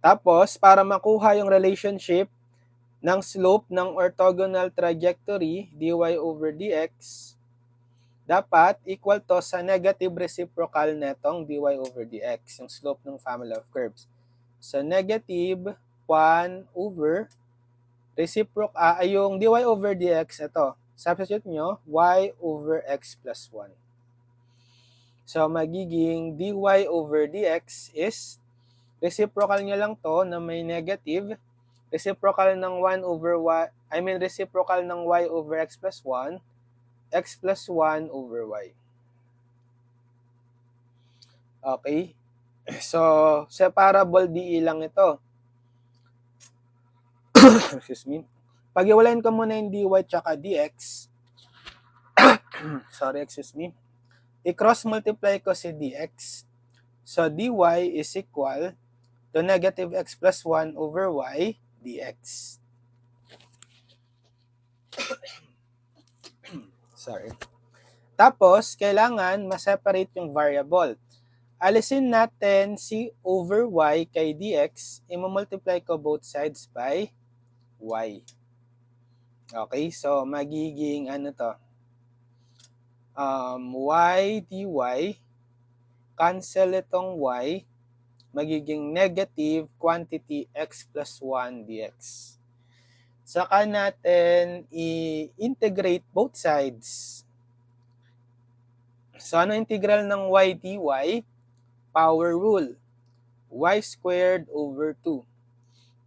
Tapos, para makuha yung relationship ng slope ng orthogonal trajectory, dy over dx, dapat equal to sa negative reciprocal netong dy over dx, yung slope ng family of curves. So, negative 1 over reciprocal, yung dy over dx, ito. Substitute nyo, y over x plus 1. So, magiging dy over dx is reciprocal nyo lang to na may negative. Reciprocal ng 1 over y, reciprocal ng y over x plus 1, x plus 1 over y. Okay? So, separable DE lang ito. Excuse me. Pag-iwalayin ko muna yung dy tsaka dx. Sorry, excuse me. I-cross multiply ko si dx. So, dy is equal to negative x plus 1 over y dx. Sorry. Tapos, kailangan ma-separate yung variable. Alisin natin si over y kay dx. I-multiply ko both sides by y. Okay, so magiging ano to? Y dy, cancel itong y, magiging negative quantity x plus 1 dx. Saka natin i-integrate both sides. So ano integral ng y dy? Power rule. Y squared over 2.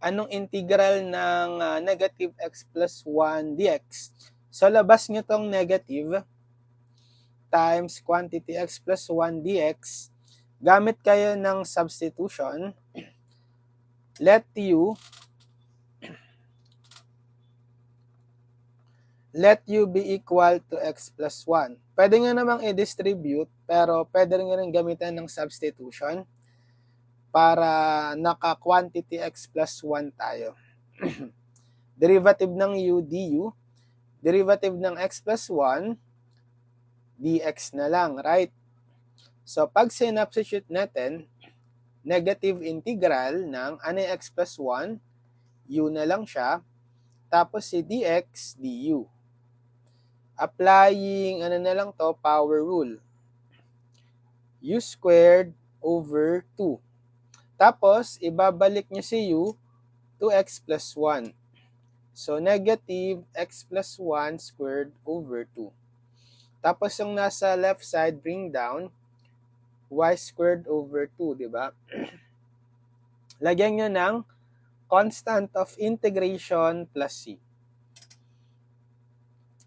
Anong integral ng negative x plus 1 dx? So labas nyo tong negative times quantity x plus 1 dx. Gamit kayo ng substitution. Let u be equal to x plus 1. Pwede nga namang i-distribute, pero pwede rin gamitan ng substitution para naka-quantity x plus 1 tayo. Derivative ng u, du. Derivative ng x plus 1, dx na lang, right? So, pag sinubstitute natin, negative integral ng ano x plus 1, u na lang siya, tapos si dx, du. Applying, ano na lang to, power rule. U squared over 2. Tapos, ibabalik nyo si u to x plus 1. So, negative x plus 1 squared over 2. Tapos, yung nasa left side, bring down y squared over 2, di ba? Lagyan nyo ng constant of integration plus c.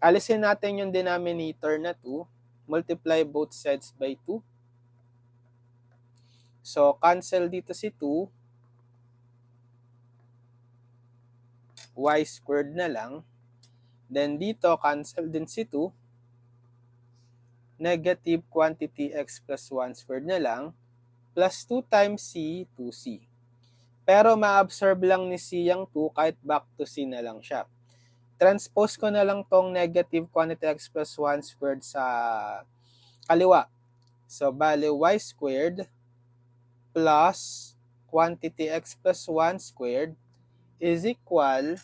Alisin natin yung denominator na 2. Multiply both sides by 2. So, cancel dito si 2. Y squared na lang. Then, dito, cancel din si 2. Negative quantity x plus 1 squared na lang. Plus 2 times c, 2c. Pero, ma-absorb lang ni c yung 2 kahit back to c na lang siya. Transpose ko na lang tong negative quantity x plus 1 squared sa kaliwa. So, bale, y squared plus quantity x plus 1 squared is equal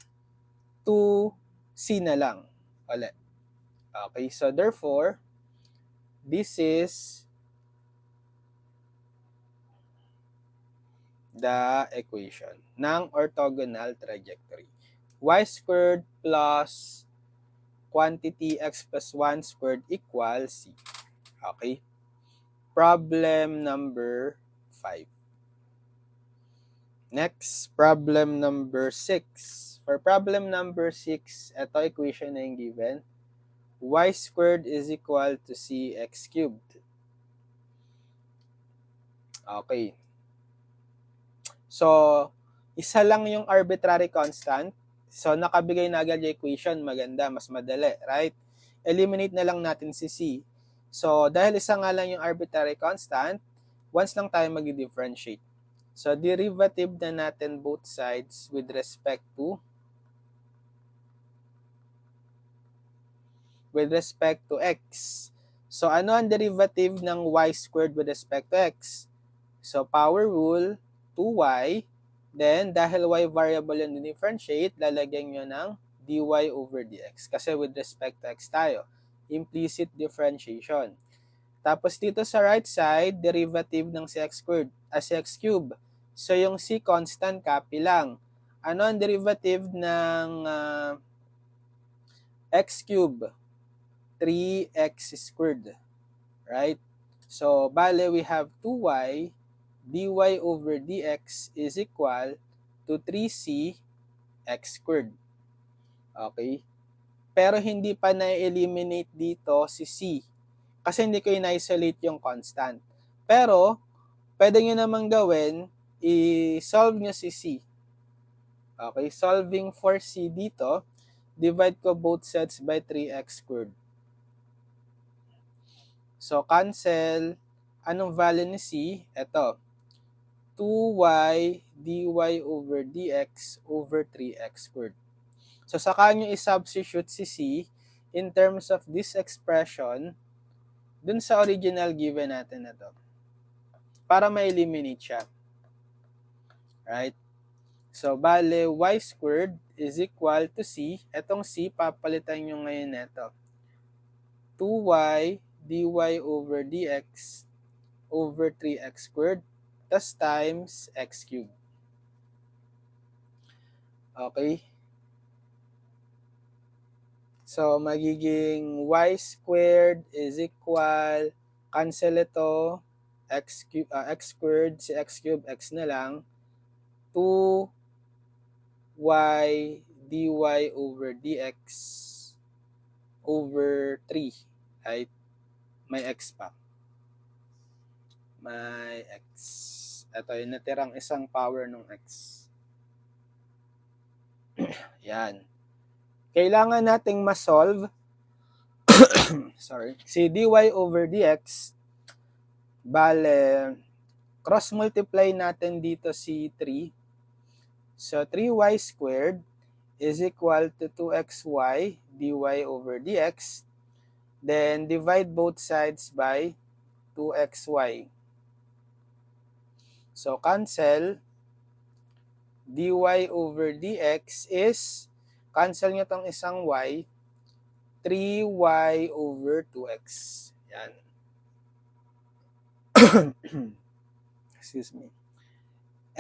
to c na lang. Ulit. Okay, so therefore, this is the equation ng orthogonal trajectory. Y squared plus quantity x plus 1 squared equals c. Okay? Problem number 5. Next, problem number 6. For problem number 6, ito equation na yung given. Y squared is equal to cx cubed. Okay. So, isa lang yung arbitrary constant. So, nakabigay na agad yung equation. Maganda, mas madali, right? Eliminate na lang natin si c. So, dahil isa nga lang yung arbitrary constant, once lang tayo mag-differentiate. So, derivative na natin both sides with respect to x. So, ano ang derivative ng y squared with respect to x? So, power rule, 2y. Then, dahil y variable yung differentiate, lalagyan nyo ng dy over dx. Kasi with respect to x tayo. Implicit differentiation. Tapos dito sa right side, derivative ng cx squared, cx cube. So, yung c constant, copy lang. Ano ang derivative ng x cube? 3x squared. Right? So, bale, we have 2y dy over dx is equal to 3c x squared. Okay? Pero hindi pa na-eliminate dito si c. Kasi hindi ko in-isolate yung constant. Pero, pwede nyo namang gawin, i-solve nyo si c. Okay? Solving for c dito, divide ko both sides by 3x squared. So, cancel. Anong value ni c? Ito. 2y dy over dx over 3x squared. So, saka nyo i-substitute si c in terms of this expression dun sa original given natin na to. Para ma-eliminate siya. Right? So, bale, y squared is equal to c. Etong c, papalitan nyo ngayon neto. 2y dy over dx over 3x squared tas times x cubed. Okay? So, magiging y squared is equal, cancel ito, x squared, si x cubed, x na lang, 2y dy over dx over 3. Ay, may x pa. May x. Ito yung natirang isang power ng x. Yan. Kailangan nating ma-solve si dy over dx. Bale, cross-multiply natin dito si 3. So, 3y squared is equal to 2xy dy over dx. Then, divide both sides by 2xy. So, cancel. Dy over dx is, cancel nyo tong isang y, 3y over 2x. Yan. Excuse me.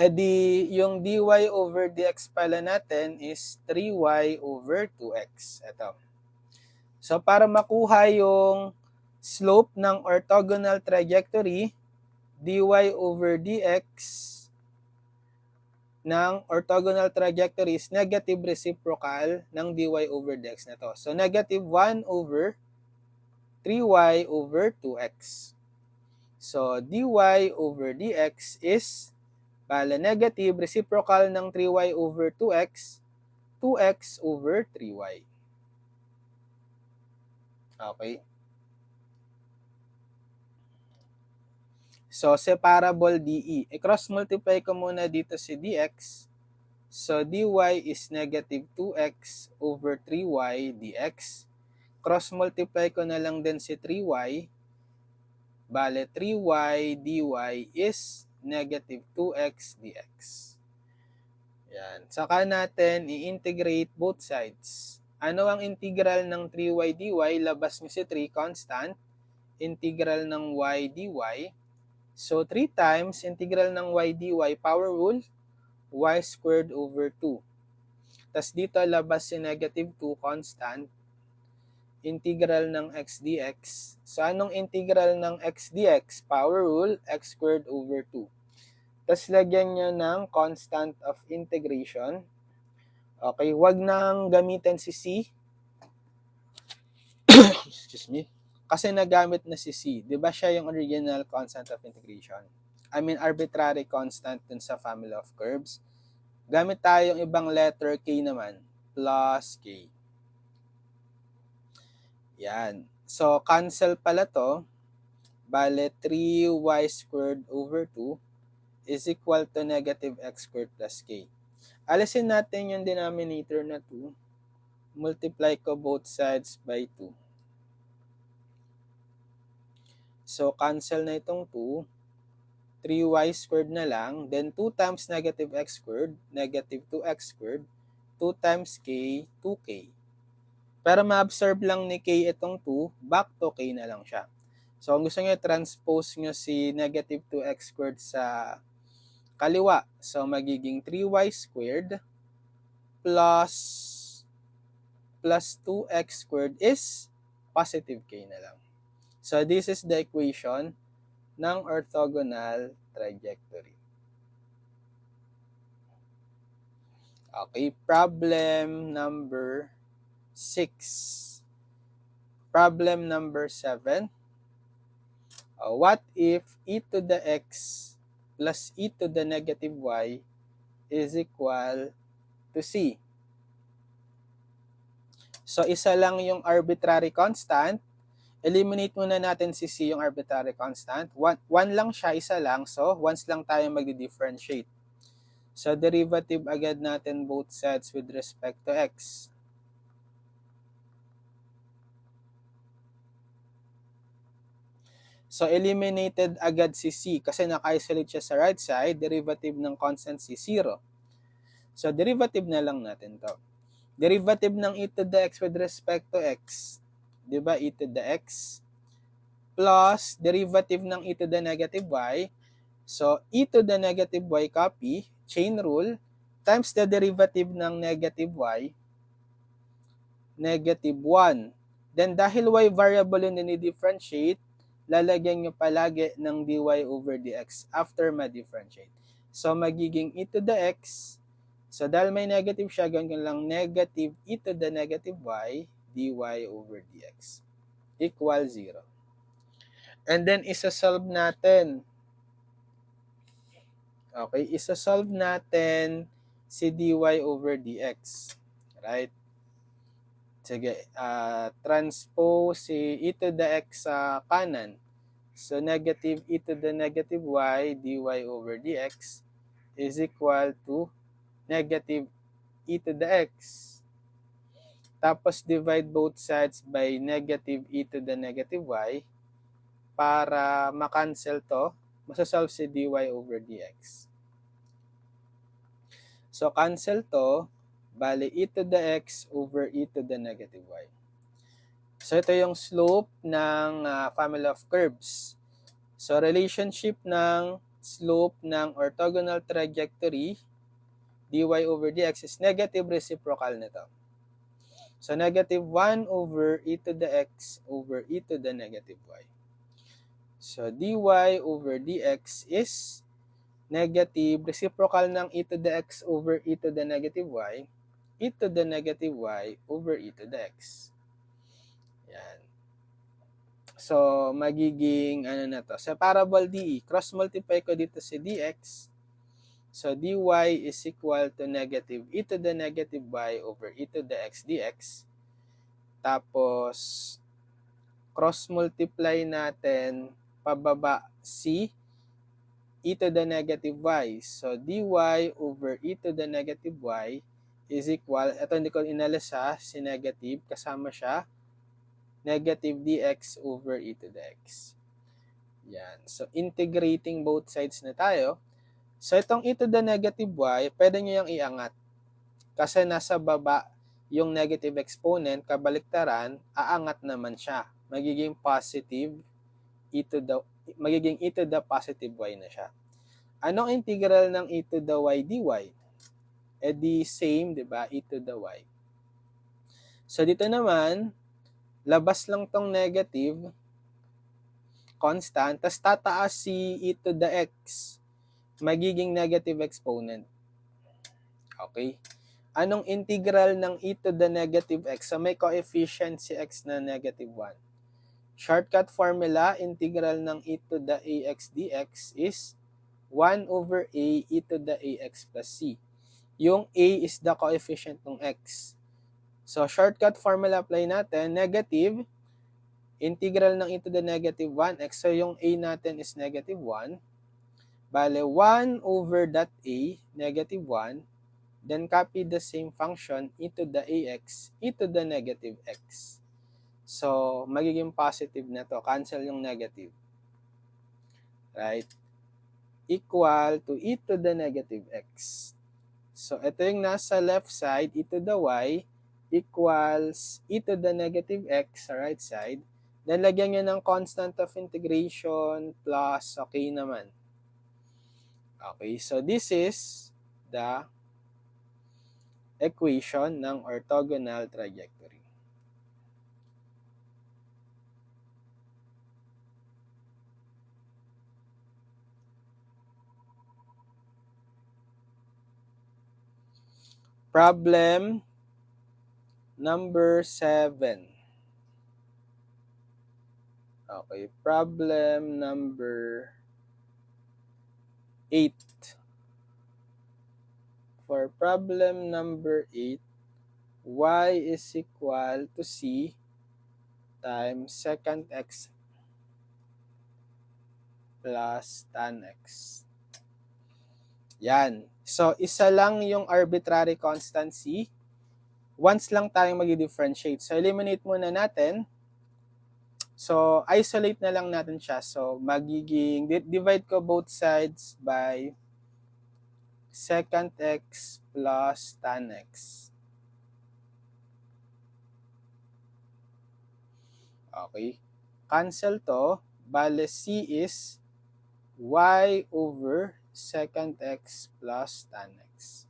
E di, yung dy over dx pala natin is 3y over 2x. Ito. So, para makuha yung slope ng orthogonal trajectory, dy over dx ng orthogonal trajectory is negative reciprocal ng dy over dx na to. So, negative 1 over 3y over 2x. So, dy over dx is, bala, negative reciprocal ng 3y over 2x, 2x over 3y. Okay? So, separable DE. I-cross-multiply ko muna dito si dx. So, dy is negative 2x over 3y dx. Cross-multiply ko na lang din si 3y. Bale, 3y dy is negative 2x dx. Yan. Saka natin i-integrate both sides. Ano ang integral ng 3y dy? Labas nyo si 3, constant. Integral ng y dy. So, 3 times integral ng y dy, power rule, y squared over 2. Tapos dito, labas si negative 2, constant. Integral ng x dx. So, anong integral ng x dx? Power rule, x squared over 2. Tapos, lagyan nyo ng constant of integration. Okay, wag nang gamitin si c. Excuse me. Kasi nagamit na si c. Diba siya yung original constant of integration? I mean, arbitrary constant dun sa family of curves. Gamit tayo yung ibang letter k naman. Plus k. Yan. So, cancel pala to. Bale, 3y squared over 2 is equal to negative x squared plus k. Alisin natin yung denominator na 2. Multiply ko both sides by 2. So, cancel na itong 2. 3y squared na lang. Then, 2 times negative x squared, negative 2x squared. 2 times k, 2k. Para ma-absorb lang ni k itong 2, back to k na lang siya. So, kung gusto nyo, transpose nyo si negative 2x squared sa kaliwa. So, magiging 3y squared plus 2x squared is positive k na lang. So, this is the equation ng orthogonal trajectory. Okay, problem number 6. Problem number 7. What if e to the x plus e to the negative y is equal to c? So, isa lang yung arbitrary constant. Eliminate muna natin si c, yung arbitrary constant. 1 lang siya, isa lang. So, once lang tayo mag-differentiate. So, derivative agad natin both sides with respect to x. So, eliminated agad si c kasi naka-isolate siya sa right side. Derivative ng constant c, 0. So, derivative na lang natin to. Derivative ng e to the x with respect to x, di ba, e to the x, plus derivative ng e to the negative y. So, e to the negative y copy, chain rule, times the derivative ng negative y, negative 1. Then, dahil y variable yun na differentiate, lalagyan nyo palagi ng dy over dx after ma-differentiate. So, magiging e to the x. So, dahil may negative siya, gawin ko lang negative e to the negative y dy over dx equal 0. And then, isa-solve natin. Okay, isa-solve natin si dy over dx. Right? Sige, transpose si e to the x sa kanan. So, negative e to the negative y dy over dx is equal to negative e to the x. Tapos, divide both sides by negative e to the negative y para makancel to. Masasolve si dy over dx. So, cancel to. Bali, e to the x over e to the negative y. So, ito yung slope ng family of curves. So, relationship ng slope ng orthogonal trajectory dy over dx is negative reciprocal nito. So, negative 1 over e to the x over e to the negative y. So, dy over dx is negative reciprocal ng e to the x over e to the negative y, e to the negative y over e to the x. Yan. So, magiging, ano na to, separable dE. Cross-multiply ko dito si dx. So, dy is equal to negative e to the negative y over e to the x dx. Tapos, cross-multiply natin pababa si e to the negative y. So, dy over e to the negative y is equal, ito hindi ko inalis si negative, kasama siya, negative dx over e to the x. Yan. So, integrating both sides na tayo. So, itong e to the negative y, pwede nyo yung iangat. Kasi nasa baba yung negative exponent, kabaliktaran, aangat naman siya. Magiging positive magiging e to the positive y na siya. Anong integral ng e to the y dy? Eh di same, di ba? E to the y. So, dito naman, labas lang tong negative, constant, tas tataas si e to the x, magiging negative exponent. Okay? Anong integral ng e to the negative x? So, may coefficient si x na negative 1. Shortcut formula, integral ng e to the ax dx is 1 over a e to the ax plus c. Yung a is the coefficient ng x. So, shortcut formula apply natin, negative, integral ng e to the negative 1x. So, yung a natin is negative 1. Bale, 1 over that a, negative 1. Then, copy the same function, e to the ax, e to the negative x. So, magiging positive na to. Cancel yung negative. Right? Equal to e to the negative x. So, ito yung nasa left side, e to the y, equals e to the negative x sa right side. Then, lagyan nyo ng constant of integration plus okay naman. Okay, so this is the equation ng orthogonal trajectory. Problem number 7. Okay, problem number 8. For problem number 8, y is equal to c times secant x plus tan x. Yan. So, isa lang yung arbitrary constant c. Once lang tayong mag-differentiate. So, eliminate muna natin. So, isolate na lang natin siya. So, magiging, divide ko both sides by secant x plus tan x. Okay. Cancel to. Bale, c is y over secant x plus tan x.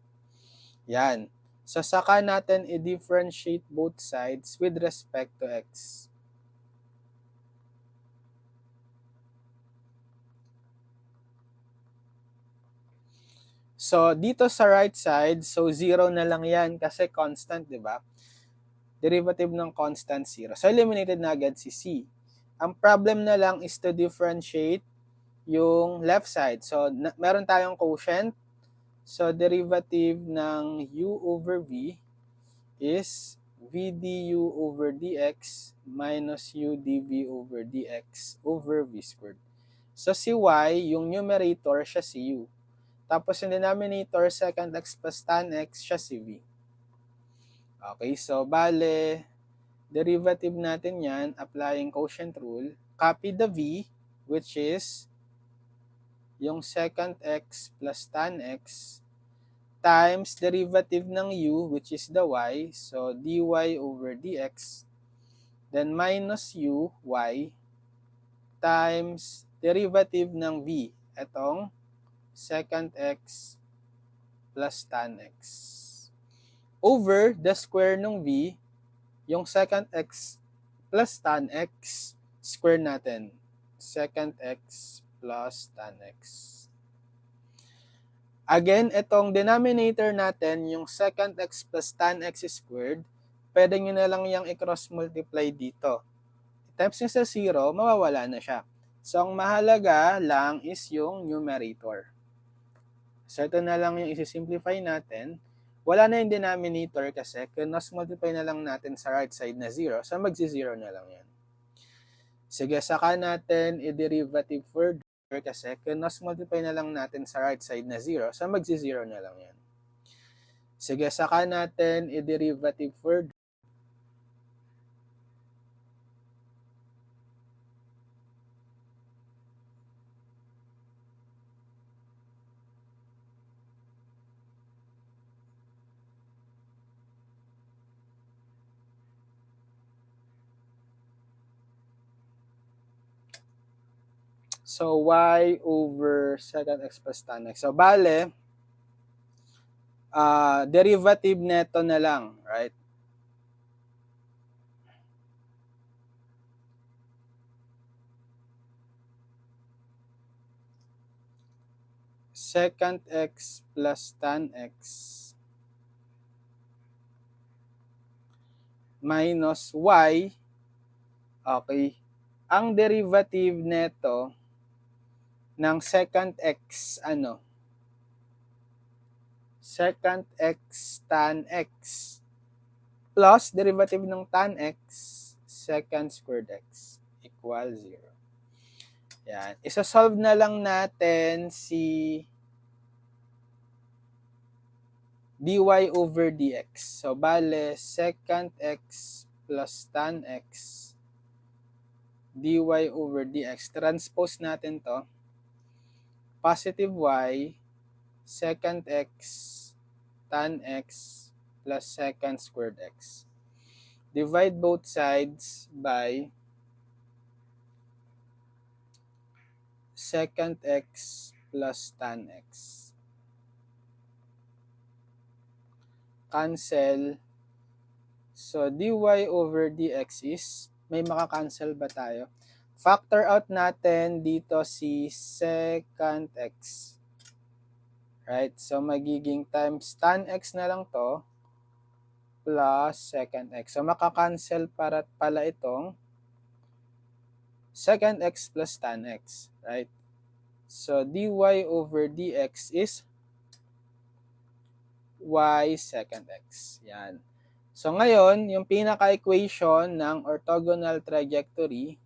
Yan. So, saka natin i-differentiate both sides with respect to x. So, dito sa right side, so 0 na lang yan kasi constant, di ba? Derivative ng constant 0. So, eliminated na agad si c. Ang problem na lang is to differentiate yung left side. So, meron tayong quotient. So, derivative ng u over v is v du over dx minus u dv over dx over v squared. So, si y, yung numerator, siya si u. Tapos, yung denominator, secant x plus tan x, siya si v. Okay, so, bale, derivative natin yan, applying quotient rule. Copy the v, which is yung secant x plus tan x, times derivative ng u, which is the y, so dy over dx, then minus u, y, times derivative ng v, etong secant x plus tan x, over the square ng v, yung secant x plus tan x, square natin, secant x plus tan x. Again, itong denominator natin, yung secant x plus tan x squared, pwede nyo na lang yung i-cross multiply dito. Times nyo sa 0, mawawala na siya. So, ang mahalaga lang is yung numerator. So, ito na lang yung isi-simplify natin. Wala na yung denominator kasi cross multiply na lang natin sa right side na 0. So, magsi-0 na lang yan. Sige, saka natin i-derivative further kasi cross multiply na lang natin sa right side na 0. So, magsi-0 na lang yan. Sige, saka natin i-derivative further. So, y over secant x plus tan x. So, bale, derivative neto na lang, right? Secant x plus tan x minus y, okay, ang derivative neto ng secant x, secant x tan x plus derivative ng tan x, secant squared x equal 0. Yan. Isa-solve na lang natin si dy over dx. So, bale, secant x plus tan x dy over dx. Transpose natin to. Positive y, secant x, tan x, plus secant squared x. Divide both sides by secant x plus tan x. Cancel. So, dy over dx is, may makakancel ba tayo? Factor out natin dito si secant x. Right? So, magiging times tan x na lang to plus secant x. So, makakancel pala itong secant x plus tan x. Right? So, dy over dx is y secant x. Yan. So, ngayon, yung pinaka-equation ng orthogonal trajectory,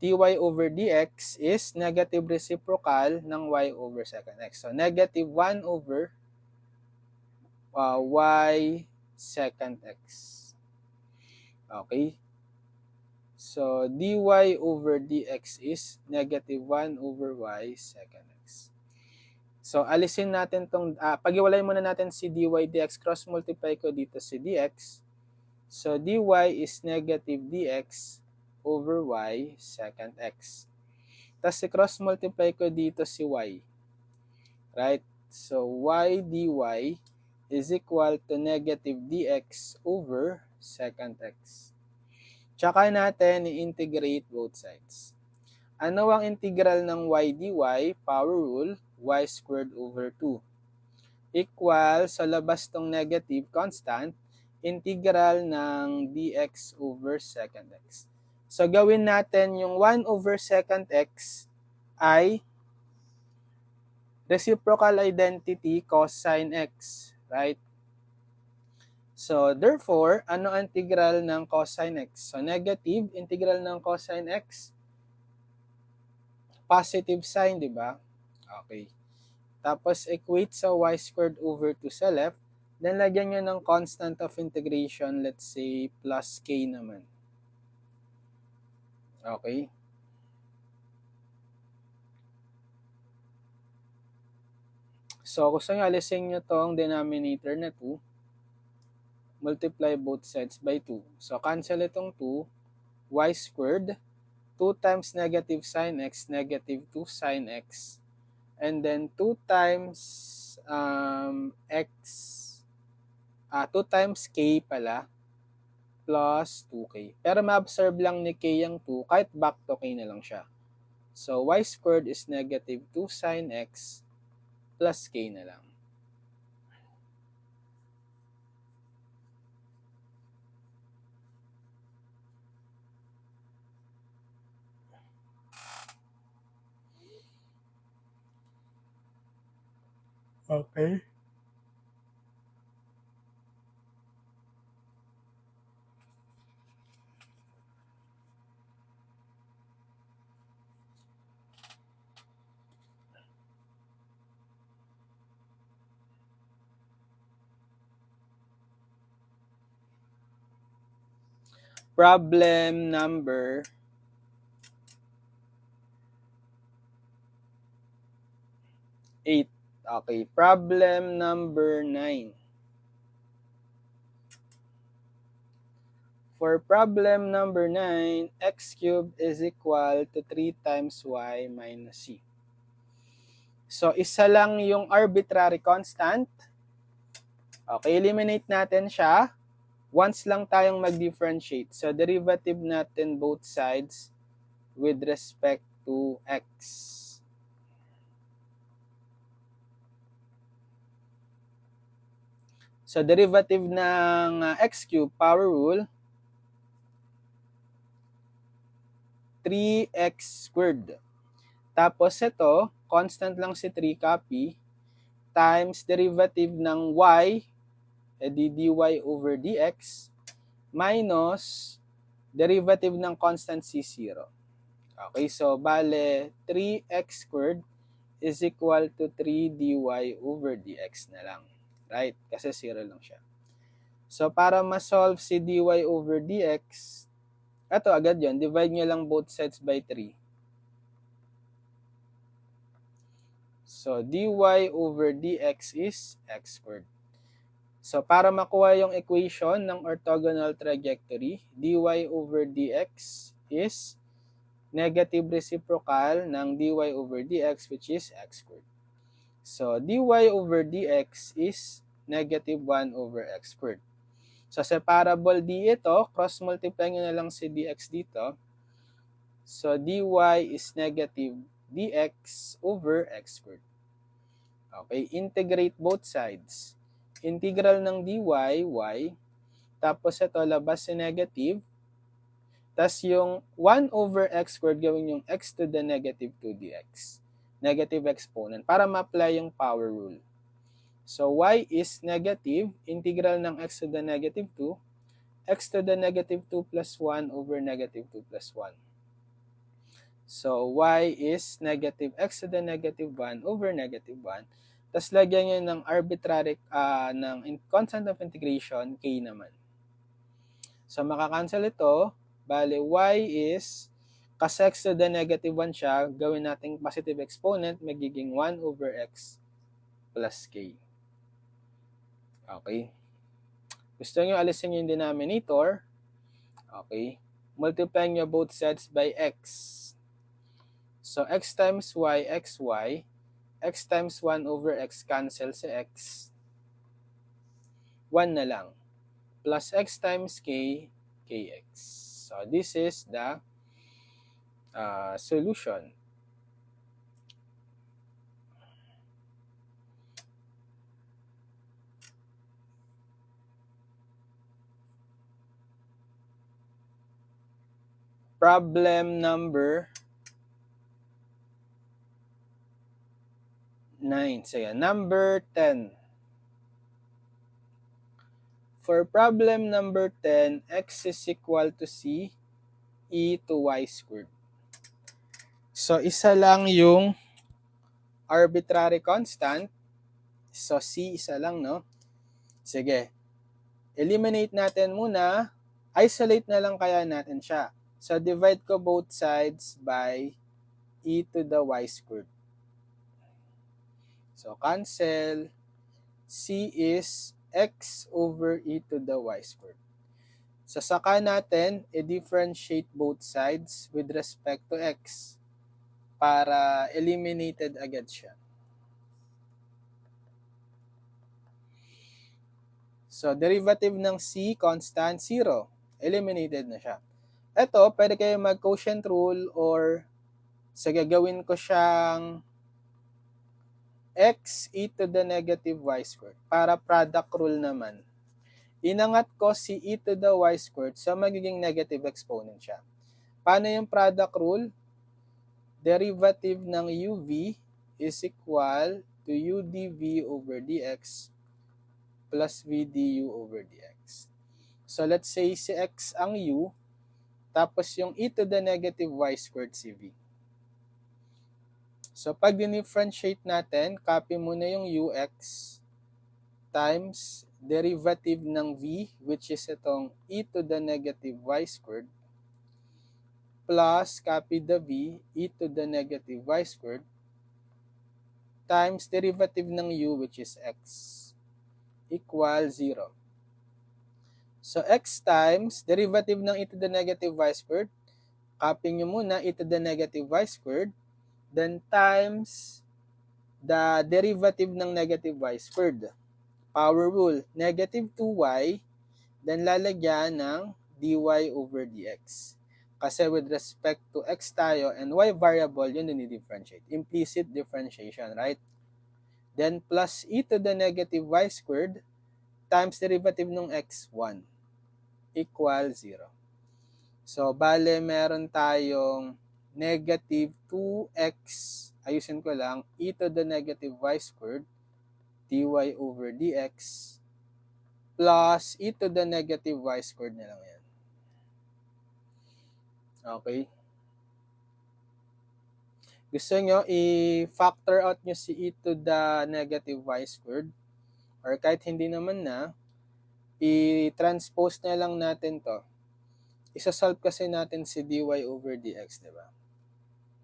dy over dx is negative reciprocal ng y over secant x. So, negative 1 over y secant x. Okay? So, dy over dx is negative 1 over y secant x. So, alisin natin itong, pag-iwalay muna natin si dy dx, cross-multiply ko dito si dx. So, dy is negative dx over y second x. Tapos, cross-multiply ko dito si y. Right? So, y dy is equal to negative dx over second x. Tsaka natin i-integrate both sides. Ano ang integral ng y dy? Power rule, y squared over 2. Equal, sa labas tong negative constant, integral ng dx over second x. So, gawin natin yung 1 over second x ay reciprocal identity cosine x, right? So, therefore, ano ang integral ng cosine x? So, negative integral ng cosine x, positive sign, di ba? Okay. Tapos, equate sa y squared over 2 sa left. Then, lagyan nyo ng constant of integration, let's say, plus k naman. Okay. So, gusto nyo, alisin nyo tong denominator na 2. Multiply both sides by 2. So, cancel itong 2. Y squared. 2 times negative sine x, negative 2 sine x. And then 2 times x, 2 times k pala, plus 2k. Pero ma-observe lang ni k yung 2, kahit back to k na lang siya. So, y squared is negative 2 sine x plus k na lang. Okay. Problem number 8. Okay, problem number 9. For problem number 9, x cubed is equal to 3 times y minus c. So, isa lang yung arbitrary constant. Okay, eliminate natin siya. Once lang tayong mag-differentiate. So, derivative natin both sides with respect to x. So, derivative ng x cubed, power rule, 3x squared. Tapos ito, constant lang si 3, copy, times derivative ng y, edi dy over dx, minus derivative ng constant c0. Okay, so bale, 3x squared is equal to 3 dy over dx na lang. Right? Kasi 0 lang siya. So, para ma-solve si dy over dx, ito agad yun, divide nyo lang both sides by 3. So, dy over dx is x squared. So, para makuha yung equation ng orthogonal trajectory, dy over dx is negative reciprocal ng dy over dx, which is x squared. So, dy over dx is negative 1 over x squared. So, separable d ito, cross-multiply nyo na lang si dx dito. So, dy is negative dx over x squared. Okay, integrate both sides. Integral ng dy, y. Tapos ito, labas si negative. Tapos yung 1 over x squared, gawin yung x to the negative 2 dx. Negative exponent. Para ma-apply yung power rule. So, y is negative. Integral ng x to the negative 2. X to the negative 2 plus 1 over negative 2 plus 1. So, y is negative x to the negative 1 over negative 1. Tapos, lagyan nyo ng arbitrary, ng constant of integration, k naman. So, makakancel ito. Bale, y is, kasi x to the negative 1 siya, gawin nating positive exponent, magiging 1 over x plus k. Okay? Gusto nyo alisin yung denominator? Okay? Multiply nyo both sides by x. So, x times y, xy. X times 1 over x, cancel si x. 1 na lang. Plus x times k, kx. So, this is the solution. Problem number 9. So, yan. Number 10. For problem number 10, x is equal to c e to y squared. So, isa lang yung arbitrary constant. So, c isa lang, no? Sige. Eliminate natin muna. Isolate na lang kaya natin siya. So, divide ko both sides by e to the y squared. So, cancel. C is x over e to the y squared. So, saka natin i-differentiate both sides with respect to x para eliminated agad siya. So, derivative ng c, constant, 0. Eliminated na siya. Ito, pwede kayo mag-quotient rule or sa gagawin ko siyang x e to the negative y squared. Para product rule naman. Inangat ko si e to the y squared so magiging negative exponent siya. Paano yung product rule? Derivative ng uv is equal to u dv over dx plus v du over dx. So let's say si x ang u, tapos yung e to the negative y squared si v. So pag dinifferentiate natin, copy muna yung ux times derivative ng v, which is itong e to the negative y squared, plus copy the v, e to the negative y squared, times derivative ng u, which is x, equal 0. So, x times derivative ng e to the negative y squared, copy nyo muna e to the negative y squared, then times the derivative ng negative y squared. Power rule, negative 2y, then lalagyan ng dy over dx. Kasi with respect to x tayo and y variable, yun din i-differentiate. Implicit differentiation, right? Then plus e to the negative y squared times derivative ng x, 1, equal 0. So, bale, meron tayong negative 2x, ayusin ko lang, e to the negative y squared, dy over dx, plus e to the negative y squared na lang yan. Okay? Gusto nyo, i-factor out nyo si e to the negative y squared, or kahit hindi naman na, i-transpose na lang natin to. Isa-solve kasi natin si dy over dx, di ba?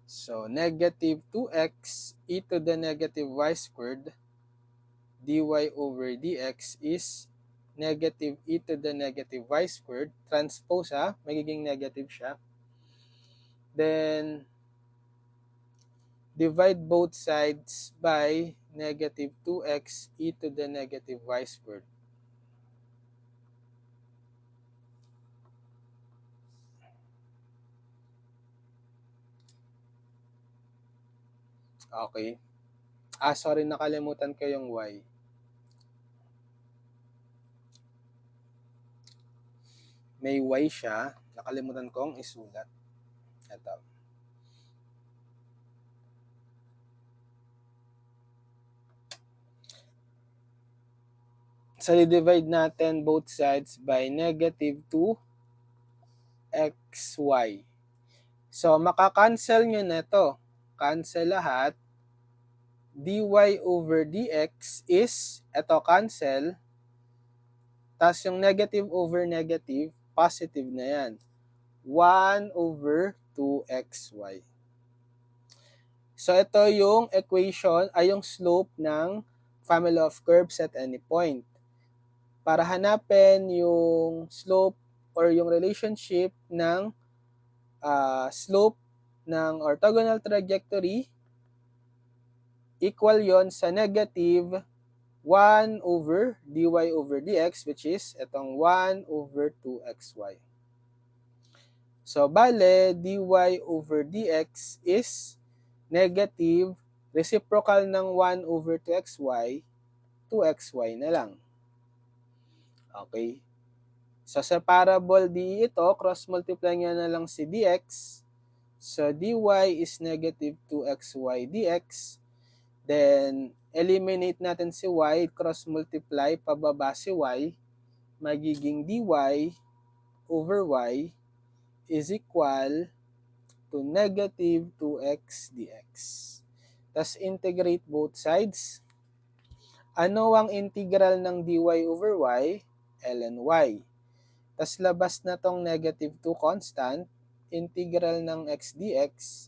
So, negative 2x e to the negative y squared dy over dx is negative e to the negative y squared. Transpose magiging negative siya. Then, divide both sides by negative 2x e to the negative y squared. Okay. Sorry, nakalimutan ko yung y. May y siya. Nakalimutan kong isulat. Ito. So, i-divide natin both sides by negative 2xy. So, makakancel nyo na ito. Cancel lahat. Dy over dx is, ito cancel. Tapos yung negative over negative, positive na yan. 1 over 2xy. So, ito yung equation, ay yung slope ng family of curves at any point. Para hanapin yung slope or yung relationship ng slope ng orthogonal trajectory, equal yon sa negative 1 over dy over dx, which is itong 1 over 2xy. So, bale, dy over dx is negative reciprocal ng 1 over 2xy, 2xy na lang. Okay. So, sa parabol d ito, cross-multiply nga na lang si dx. So, dy is negative 2xy dx. Then, eliminate natin si y, cross-multiply, pababa si y. Magiging dy over y is equal to negative 2x dx. Tapos, integrate both sides. Ano ang integral ng dy over y? Ln y. Tapos, labas na tong negative 2 constant, integral ng x dx.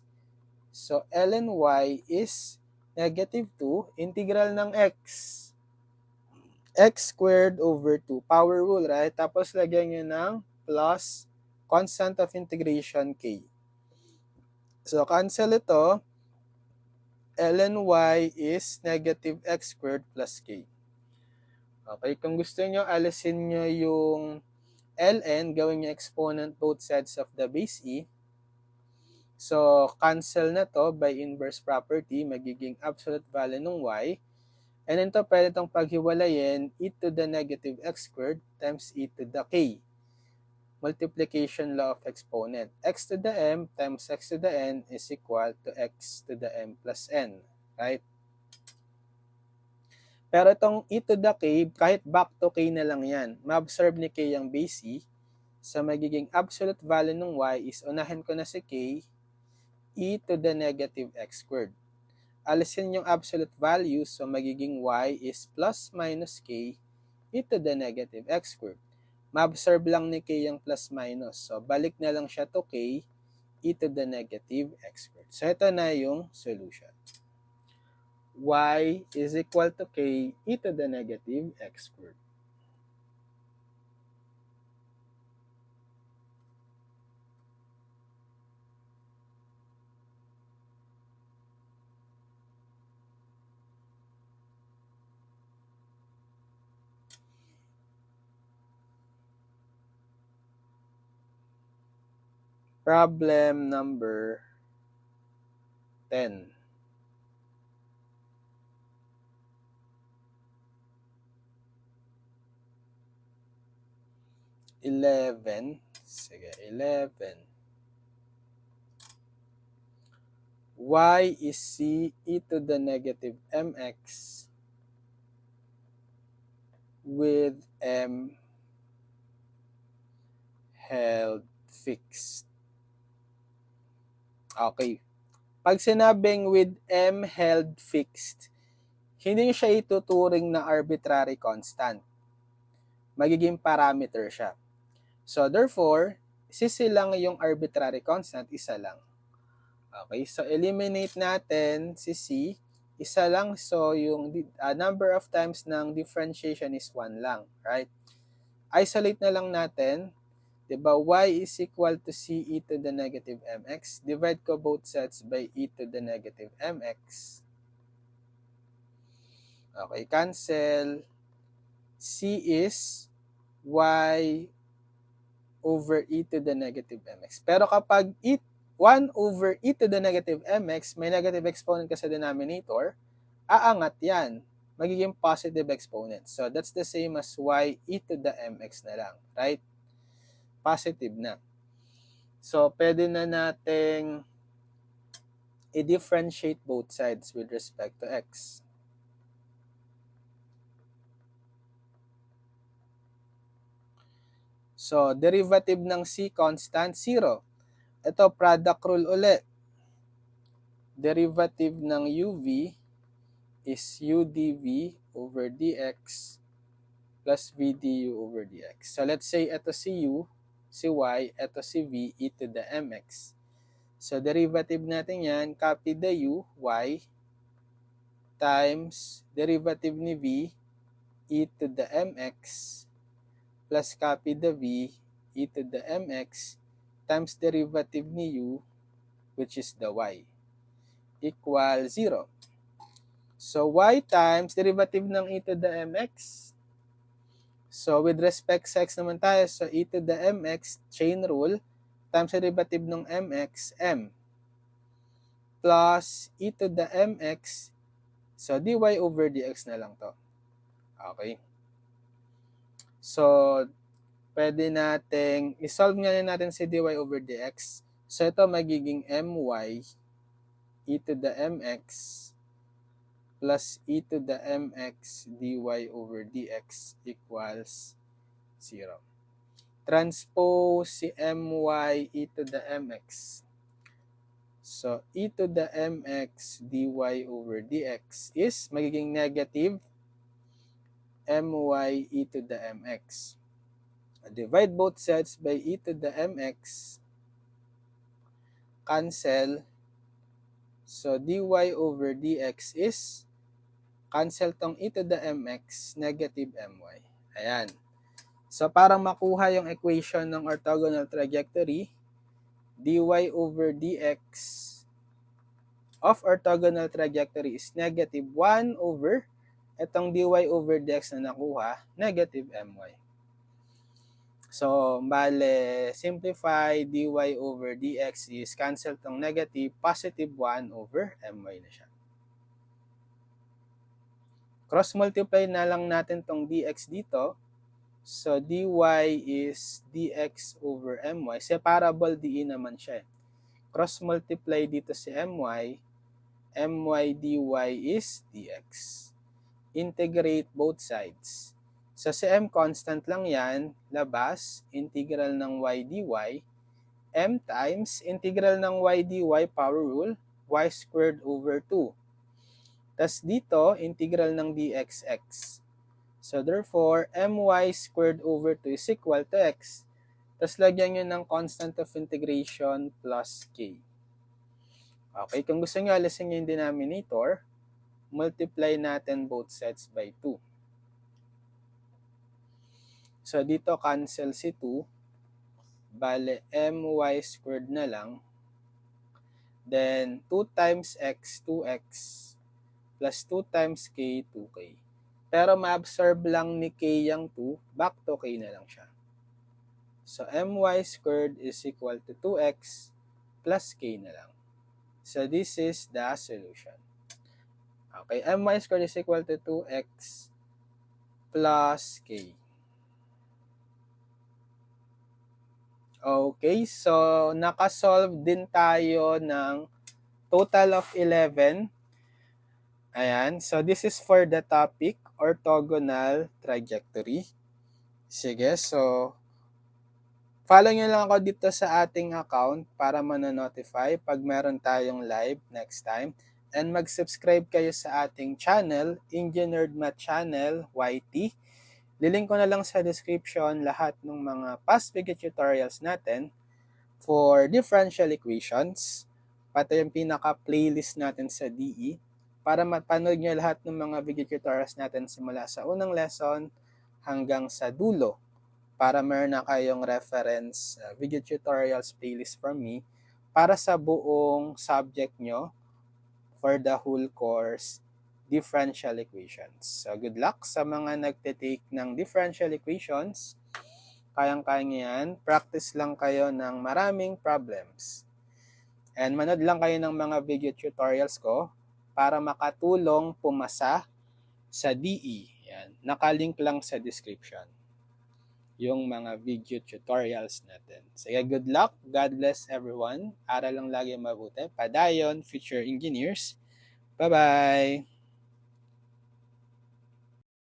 So, ln y is negative 2, integral ng x squared over 2, power rule, right? Tapos, lagyan nyo ng plus constant of integration k. So, cancel ito. Ln y is negative x squared plus k. Okay, kung gusto nyo, alisin nyo yung ln, gawin nyo exponent both sides of the base e. So, cancel na to by inverse property, magiging absolute value ng y. And then to, pwede itong paghiwalayin, e to the negative x squared times e to the k. Multiplication law of exponent. X to the m times x to the n is equal to x to the m plus n. Right? Pero itong e to the k, kahit back to k na lang yan, ma-absorb ni k yung base e. So, magiging absolute value ng y is, unahin ko na si k, e to the negative x squared. Alisin yung absolute value, so magiging y is plus minus k e to the negative x squared. Ma-absorb lang ni k yung plus minus. So, balik na lang siya to k e to the negative x squared. So, ito na yung solution. Y is equal to k e to the negative x squared. Problem number 10. Sige, 11. Y is c e to the negative mx with m held fixed. Okay. Pag sinabing with m held fixed, hindi siya ituturing na arbitrary constant. Magiging parameter siya. So, therefore, sisilang yung arbitrary constant, isa lang. Okay, so eliminate natin si c, isa lang. So, yung number of times ng differentiation is 1 lang, right? Isolate na lang natin. Diba, y is equal to c e to the negative mx. Divide ko both sides by e to the negative mx. Okay, cancel. C is y over e to the negative mx. Pero kapag 1 over e to the negative mx, may negative exponent ka sa denominator, aangat yan. Magiging positive exponent. So, that's the same as y e to the mx na lang, right? Positive na. So, pwede na nating i-differentiate both sides with respect to x. So, derivative ng c constant, 0. Ito, product rule ulit. Derivative ng uv is u dv over dx plus v du over dx. So, let's say ito si u, si y, ito si v, e to the mx. So, derivative natin yan, copy the u, y, times derivative ni v, e to the mx, plus copy the v, e to the mx, times derivative ni u, which is the y, equal 0. So, y times derivative ng e to the mx. So, with respect sa x naman tayo, so e to the mx, chain rule, times derivative ng mx, m, plus e to the mx, so dy over dx na lang to. Okay. So, pwede nating isolve nga natin si dy over dx. So, ito magiging my e to the mx plus e to the mx dy over dx equals 0. Transpose si my e to the mx. So, e to the mx dy over dx is magiging negative my e to the mx. Divide both sides by e to the mx. Cancel. So, dy over dx is cancel tong e to the mx, negative my. Ayan. So, para makuha yung equation ng orthogonal trajectory, dy over dx of orthogonal trajectory is negative 1 over itong dy over dx na nakuha, negative my. So, bale, simplify dy over dx is cancel tong negative, positive 1 over my na siya. Cross-multiply na lang natin tong dx dito. So, dy is dx over my. Separable dE naman siya. Cross-multiply dito si my dy is dx. Integrate both sides. So, si m constant lang yan, labas, integral ng y dy, m times integral ng y dy power rule, y squared over 2. Tas dito, integral ng dxx. So, therefore, my squared over 2 is equal to x. Tapos, lagyan nyo ng constant of integration plus k. Okay, kung gusto nyo, alisin nyo yung denominator, multiply natin both sides by 2. So, dito, cancel si 2. Bale, my squared na lang. Then, 2 times x, 2x, plus 2 times k, 2k. Pero ma-absorb lang ni k yung 2, back to k na lang siya. So, my squared is equal to 2x plus k na lang. So, this is the solution. Okay, my squared is equal to 2x plus k. Okay, so nakasolve din tayo ng total of 11. Ayan, so this is for the topic, orthogonal trajectory. Sige, so follow nyo lang ako dito sa ating account para manonotify pag meron tayong live next time. And mag-subscribe kayo sa ating channel, Engineered Math Channel, YT. Lilink ko na lang sa description lahat ng mga past video tutorials natin for differential equations, pati yung pinaka-playlist natin sa DE, para mapanood nyo lahat ng mga video tutorials natin simula sa unang lesson hanggang sa dulo, para meron na kayong reference video tutorials playlist from me para sa buong subject nyo for the whole course, differential equations. So, good luck sa mga nagte-take ng differential equations. Kayang-kaya yan. Practice lang kayo ng maraming problems. And manood lang kayo ng mga video tutorials ko para makatulong pumasa sa DE. Yan. Nakalink lang sa description yung mga video tutorials natin. Sige, good luck. God bless everyone. Aral lang lagi mabuti. Padayon, future engineers. Bye-bye!